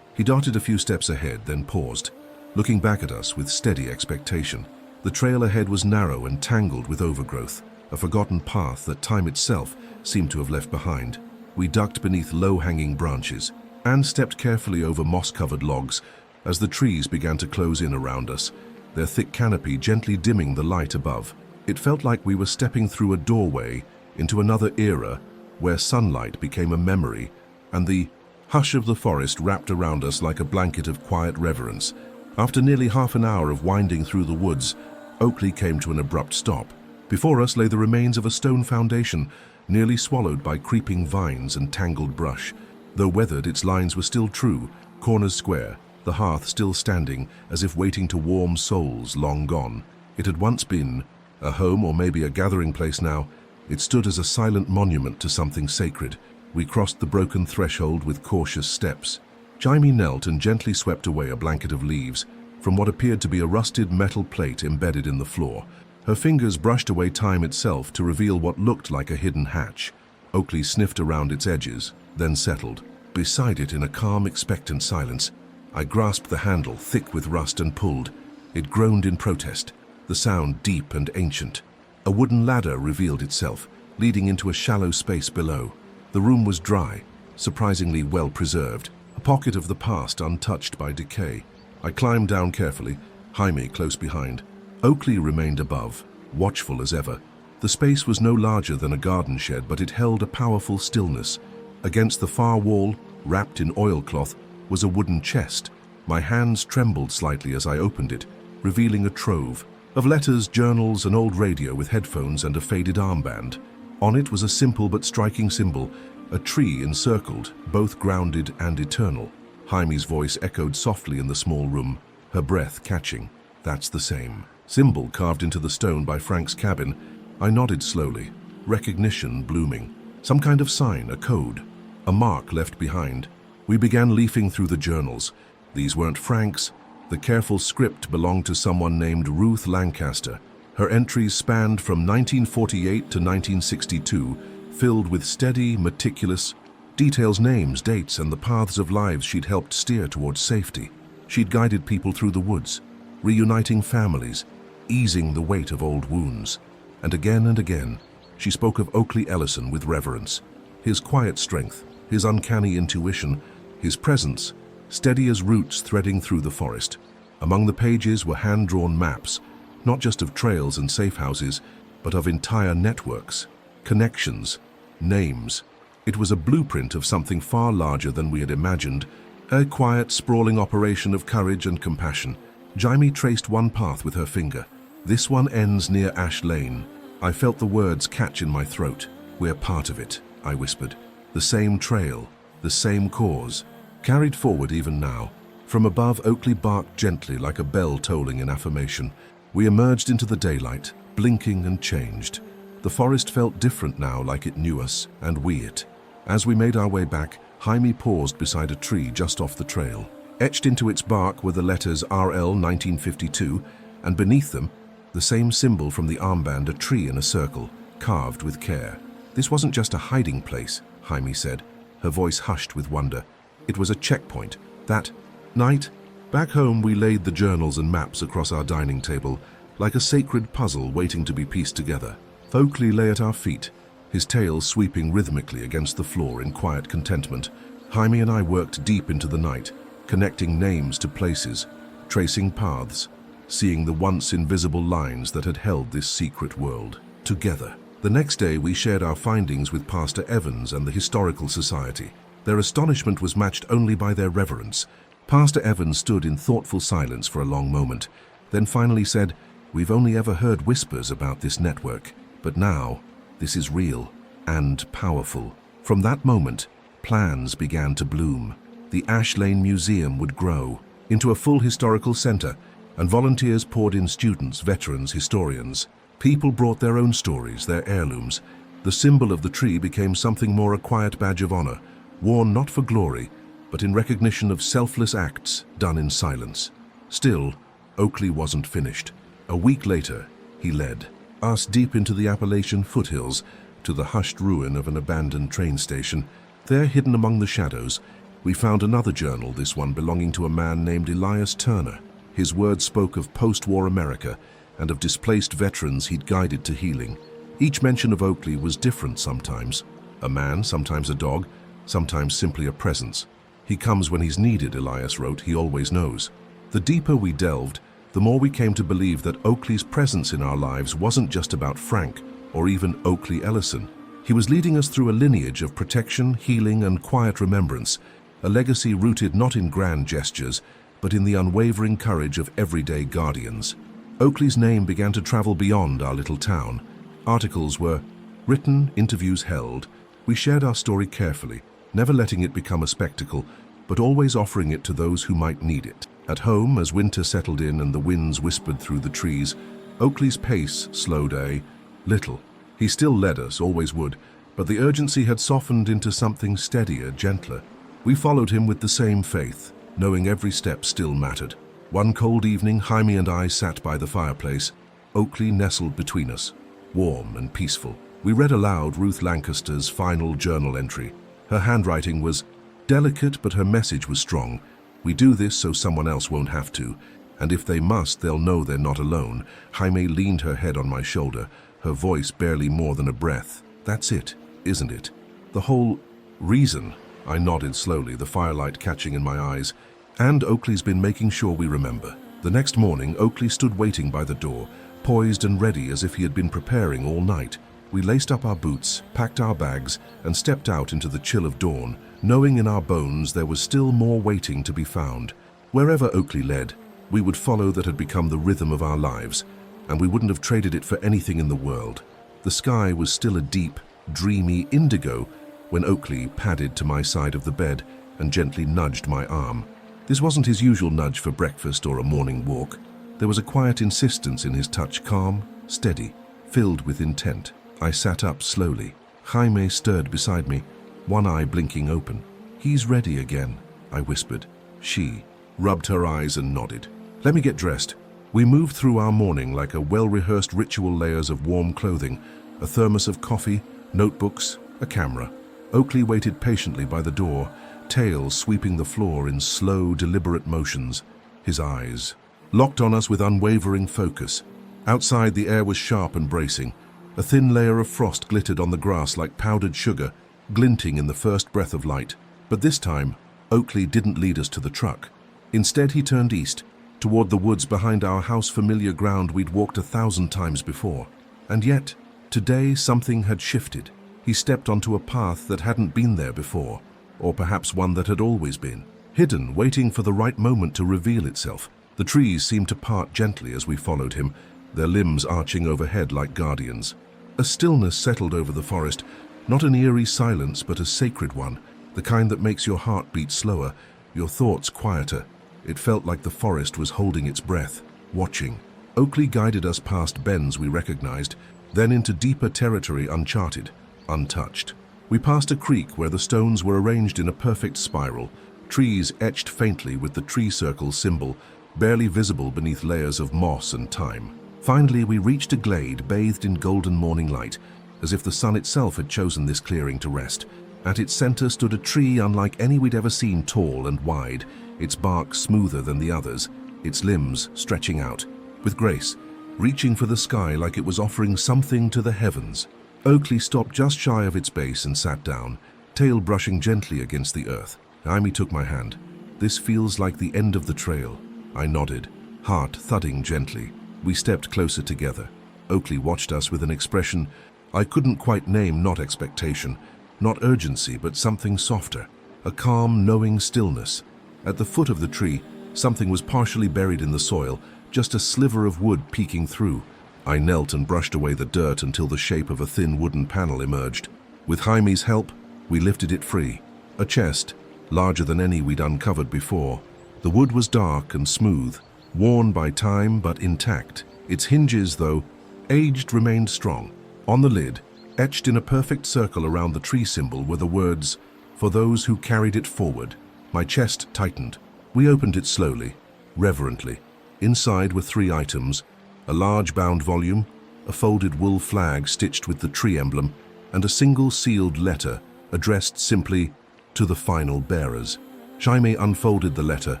He darted a few steps ahead, then paused, looking back at us with steady expectation. The trail ahead was narrow and tangled with overgrowth, a forgotten path that time itself seemed to have left behind. We ducked beneath low-hanging branches and stepped carefully over moss-covered logs as the trees began to close in around us, their thick canopy gently dimming the light above. It felt like we were stepping through a doorway into another era where sunlight became a memory and the hush of the forest wrapped around us like a blanket of quiet reverence. After nearly half an hour of winding through the woods, Oakley came to an abrupt stop. Before us lay the remains of a stone foundation, nearly swallowed by creeping vines and tangled brush. Though weathered, its lines were still true, corners square, the hearth still standing as if waiting to warm souls long gone. It had once been a home, or maybe a gathering place now. It stood as a silent monument to something sacred. We crossed the broken threshold with cautious steps. Jaime knelt and gently swept away a blanket of leaves from what appeared to be a rusted metal plate embedded in the floor. Her fingers brushed away time itself to reveal what looked like a hidden hatch. Oakley sniffed around its edges, then settled. Beside it, in a calm, expectant silence, I grasped the handle, thick with rust, and pulled. It groaned in protest, the sound deep and ancient. A wooden ladder revealed itself, leading into a shallow space below. The room was dry, surprisingly well preserved, a pocket of the past untouched by decay. I climbed down carefully, Jaime close behind. Oakley remained above, watchful as ever. The space was no larger than a garden shed, but it held a powerful stillness. Against the far wall, wrapped in oilcloth, was a wooden chest. My hands trembled slightly as I opened it, revealing a trove of letters, journals, an old radio with headphones and a faded armband. On it was a simple but striking symbol, a tree encircled, both grounded and eternal. Jaime's voice echoed softly in the small room, her breath catching. "That's the same symbol carved into the stone by Frank's cabin." I nodded slowly, recognition blooming. Some kind of sign, a code, a mark left behind. We began leafing through the journals. These weren't Frank's. The careful script belonged to someone named Ruth Lancaster. Her entries spanned from 1948 to 1962, filled with steady, meticulous details, names, dates, and the paths of lives she'd helped steer towards safety. She'd guided people through the woods, reuniting families, easing the weight of old wounds. And again, she spoke of Oakley Ellison with reverence, his quiet strength, his uncanny intuition, his presence, steady as roots threading through the forest. Among the pages were hand-drawn maps, not just of trails and safe houses, but of entire networks, connections, names. It was a blueprint of something far larger than we had imagined, a quiet, sprawling operation of courage and compassion. Jaime traced one path with her finger. "This one ends near Ash Lane." I felt the words catch in my throat. "We're part of it," I whispered. "The same trail, the same cause." Carried forward even now. From above, Oakley barked gently like a bell tolling in affirmation. We emerged into the daylight, blinking and changed. The forest felt different now, like it knew us, and we it. As we made our way back, Jaime paused beside a tree just off the trail. Etched into its bark were the letters RL 1952, and beneath them, the same symbol from the armband, a tree in a circle, carved with care. "This wasn't just a hiding place," Jaime said, her voice hushed with wonder. "It was a checkpoint. That night, back home, we laid the journals and maps across our dining table, like a sacred puzzle waiting to be pieced together. Oakley lay at our feet, his tail sweeping rhythmically against the floor in quiet contentment. Jaime and I worked deep into the night, connecting names to places, tracing paths, seeing the once invisible lines that had held this secret world together. The next day, we shared our findings with Pastor Evans and the Historical Society. Their astonishment was matched only by their reverence. Pastor Evans stood in thoughtful silence for a long moment, then finally said, "We've only ever heard whispers about this network, but now this is real and powerful." From that moment, plans began to bloom. The Ash Lane Museum would grow into a full historical center, and volunteers poured in: students, veterans, historians. People brought their own stories, their heirlooms. The symbol of the tree became something more, a quiet badge of honor, worn not for glory, but in recognition of selfless acts done in silence. Still, Oakley wasn't finished. A week later, he led us deep into the Appalachian foothills, to the hushed ruin of an abandoned train station. There, hidden among the shadows, we found another journal, this one belonging to a man named Elias Turner. His words spoke of post-war America and of displaced veterans he'd guided to healing. Each mention of Oakley was different sometimes. A man, sometimes a dog, sometimes simply a presence. "He comes when he's needed," Elias wrote, "he always knows." The deeper we delved, the more we came to believe that Oakley's presence in our lives wasn't just about Frank or even Oakley Ellison. He was leading us through a lineage of protection, healing, and quiet remembrance, a legacy rooted not in grand gestures, but in the unwavering courage of everyday guardians. Oakley's name began to travel beyond our little town. Articles were written, interviews held. We shared our story carefully, never letting it become a spectacle, but always offering it to those who might need it. At home, as winter settled in and the winds whispered through the trees, Oakley's pace slowed a little. He still led us, always would, but the urgency had softened into something steadier, gentler. We followed him with the same faith, knowing every step still mattered. One cold evening, Jaime and I sat by the fireplace, Oakley nestled between us, warm and peaceful. We read aloud Ruth Lancaster's final journal entry. Her handwriting was delicate, but her message was strong. "We do this so someone else won't have to, and if they must, they'll know they're not alone." Jaime leaned her head on my shoulder, her voice barely more than a breath. "That's it, isn't it? The whole reason?" I nodded slowly, the firelight catching in my eyes. "And Oakley's been making sure we remember." The next morning, Oakley stood waiting by the door, poised and ready as if he had been preparing all night. We laced up our boots, packed our bags, and stepped out into the chill of dawn, knowing in our bones there was still more waiting to be found. Wherever Oakley led, we would follow. That had become the rhythm of our lives, and we wouldn't have traded it for anything in the world. The sky was still a deep, dreamy indigo when Oakley padded to my side of the bed and gently nudged my arm. This wasn't his usual nudge for breakfast or a morning walk. There was a quiet insistence in his touch, calm, steady, filled with intent. I sat up slowly. Jaime stirred beside me, one eye blinking open. "He's ready again," I whispered. She rubbed her eyes and nodded. "Let me get dressed." We moved through our morning like a well-rehearsed ritual, layers of warm clothing, a thermos of coffee, notebooks, a camera. Oakley waited patiently by the door, tail sweeping the floor in slow, deliberate motions, his eyes locked on us with unwavering focus. Outside, the air was sharp and bracing. A thin layer of frost glittered on the grass like powdered sugar, glinting in the first breath of light. But this time, Oakley didn't lead us to the truck. Instead, he turned east, toward the woods behind our house, familiar ground we'd walked 1,000 times before. And yet, today something had shifted. He stepped onto a path that hadn't been there before, or perhaps one that had always been, hidden, waiting for the right moment to reveal itself. The trees seemed to part gently as we followed him, their limbs arching overhead like guardians. A stillness settled over the forest, not an eerie silence, but a sacred one, the kind that makes your heart beat slower, your thoughts quieter. It felt like the forest was holding its breath, watching. Oakley guided us past bends we recognized, then into deeper territory uncharted, untouched. We passed a creek where the stones were arranged in a perfect spiral, trees etched faintly with the tree circle symbol, barely visible beneath layers of moss and thyme. Finally, we reached a glade bathed in golden morning light, as if the sun itself had chosen this clearing to rest. At its center stood a tree unlike any we'd ever seen, tall and wide, its bark smoother than the others, its limbs stretching out, with grace, reaching for the sky like it was offering something to the heavens. Oakley stopped just shy of its base and sat down, tail brushing gently against the earth. Jaime took my hand. "This feels like the end of the trail." I nodded, heart thudding gently. We stepped closer together. Oakley watched us with an expression I couldn't quite name, not expectation, not urgency, but something softer, a calm, knowing stillness. At the foot of the tree, something was partially buried in the soil, just a sliver of wood peeking through. I knelt and brushed away the dirt until the shape of a thin wooden panel emerged. With Jaime's help, we lifted it free. A chest, larger than any we'd uncovered before. The wood was dark and smooth, worn by time but intact. Its hinges, though aged, remained strong. On the lid, etched in a perfect circle around the tree symbol, were the words, "For those who carried it forward." My chest tightened. We opened it slowly, reverently. Inside were 3 items: a large bound volume, a folded wool flag stitched with the tree emblem, and a single sealed letter addressed simply, "To the final bearers." Jaime unfolded the letter,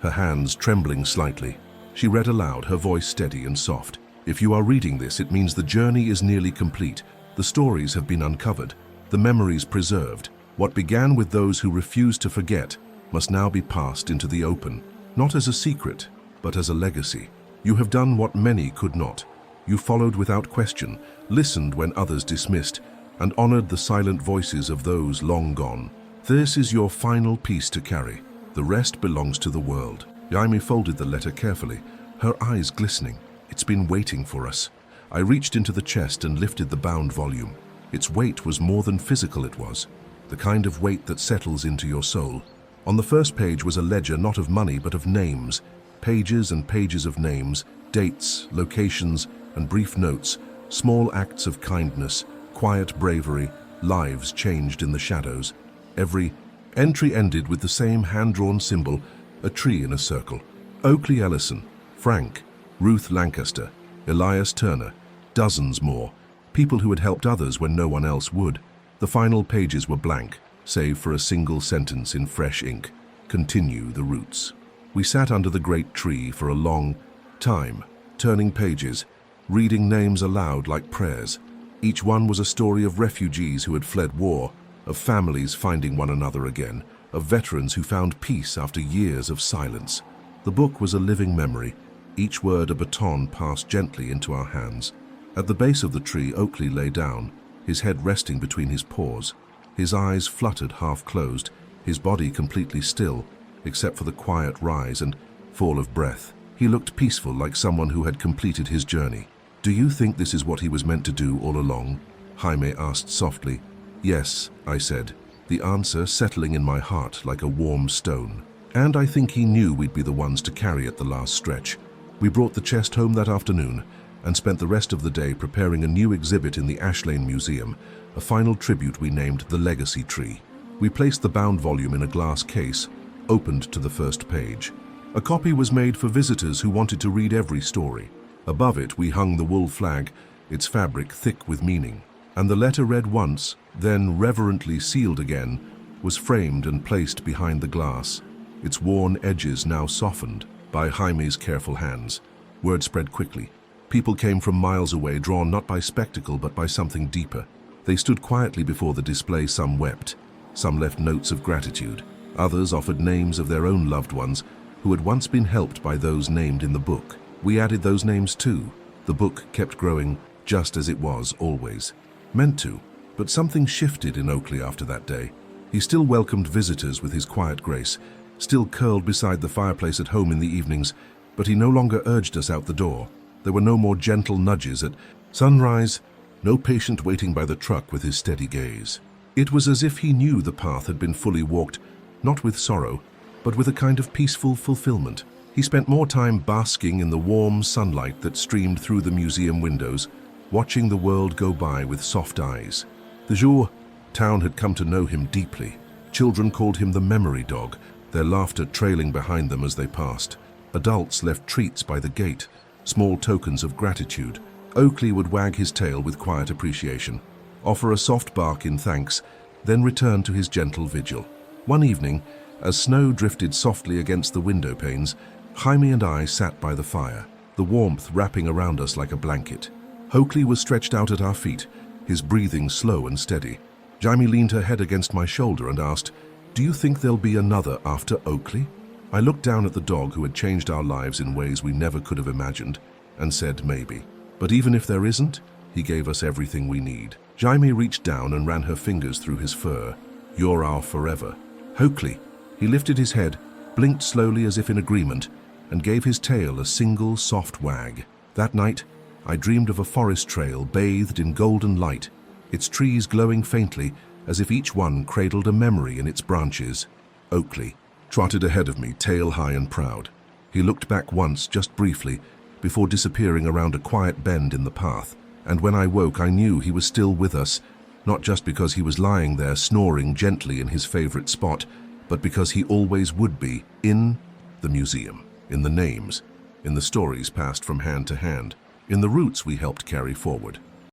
her hands trembling slightly. She read aloud, her voice steady and soft. "If you are reading this, it means the journey is nearly complete. The stories have been uncovered, the memories preserved. What began with those who refused to forget must now be passed into the open, not as a secret, but as a legacy. You have done what many could not. You followed without question, listened when others dismissed, and honored the silent voices of those long gone. This is your final piece to carry. The rest belongs to the world." Jaime folded the letter carefully, her eyes glistening. "It's been waiting for us." I reached into the chest and lifted the bound volume. Its weight was more than physical, it was, the kind of weight that settles into your soul. On the first page was a ledger not of money but of names, pages and pages of names, dates, locations, and brief notes, small acts of kindness, quiet bravery, lives changed in the shadows. Every entry ended with the same hand-drawn symbol, a tree in a circle. Oakley Ellison, Frank, Ruth Lancaster, Elias Turner, dozens more, people who had helped others when no one else would. The final pages were blank, save for a single sentence in fresh ink: "Continue the roots." We sat under the great tree for a long time, turning pages, reading names aloud like prayers. Each one was a story of refugees who had fled war, of families finding one another again, of veterans who found peace after years of silence. The book was a living memory, each word a baton passed gently into our hands. At the base of the tree, Oakley lay down, his head resting between his paws. His eyes fluttered, half closed, his body completely still, except for the quiet rise and fall of breath. He looked peaceful, like someone who had completed his journey. "Do you think this is what he was meant to do all along?" Jaime asked softly. "Yes," I said, the answer settling in my heart like a warm stone. "And I think he knew we'd be the ones to carry it the last stretch." We brought the chest home that afternoon and spent the rest of the day preparing a new exhibit in the Ashlane Museum, a final tribute we named The Legacy Tree. We placed the bound volume in a glass case, opened to the first page. A copy was made for visitors who wanted to read every story. Above it we hung the wool flag, its fabric thick with meaning. And the letter, read once, then reverently sealed again, was framed and placed behind the glass, its worn edges now softened by Jaime's careful hands. Word spread quickly. People came from miles away, drawn not by spectacle but by something deeper. They stood quietly before the display. Some wept, some left notes of gratitude. Others offered names of their own loved ones who had once been helped by those named in the book. We added those names too. The book kept growing just as it was always meant to. But something shifted in Oakley after that day. He still welcomed visitors with his quiet grace, still curled beside the fireplace at home in the evenings, but he no longer urged us out the door. There were no more gentle nudges at sunrise, no patient waiting by the truck with his steady gaze. It was as if he knew the path had been fully walked, not with sorrow, but with a kind of peaceful fulfillment. He spent more time basking in the warm sunlight that streamed through the museum windows, watching the world go by with soft eyes. The jour town had come to know him deeply. Children called him the memory dog, their laughter trailing behind them as they passed. Adults left treats by the gate, small tokens of gratitude. Oakley would wag his tail with quiet appreciation, offer a soft bark in thanks, then return to his gentle vigil. One evening, as snow drifted softly against the window panes, Jaime and I sat by the fire, the warmth wrapping around us like a blanket. Oakley was stretched out at our feet, his breathing slow and steady. Jaime leaned her head against my shoulder and asked, "Do you think there'll be another after Oakley?" I looked down at the dog who had changed our lives in ways we never could have imagined, and said maybe. But even if there isn't, he gave us everything we need. Jaime reached down and ran her fingers through his fur. "You're our forever." Oakley. He lifted his head, blinked slowly as if in agreement, and gave his tail a single soft wag. That night, I dreamed of a forest trail bathed in golden light, its trees glowing faintly as if each one cradled a memory in its branches. Oakley trotted ahead of me, tail high and proud. He looked back once, just briefly, before disappearing around a quiet bend in the path. And when I woke, I knew he was still with us, not just because he was lying there snoring gently in his favorite spot, but because he always would be, in the museum, in the names, in the stories passed from hand to hand, in the roots we helped carry forward.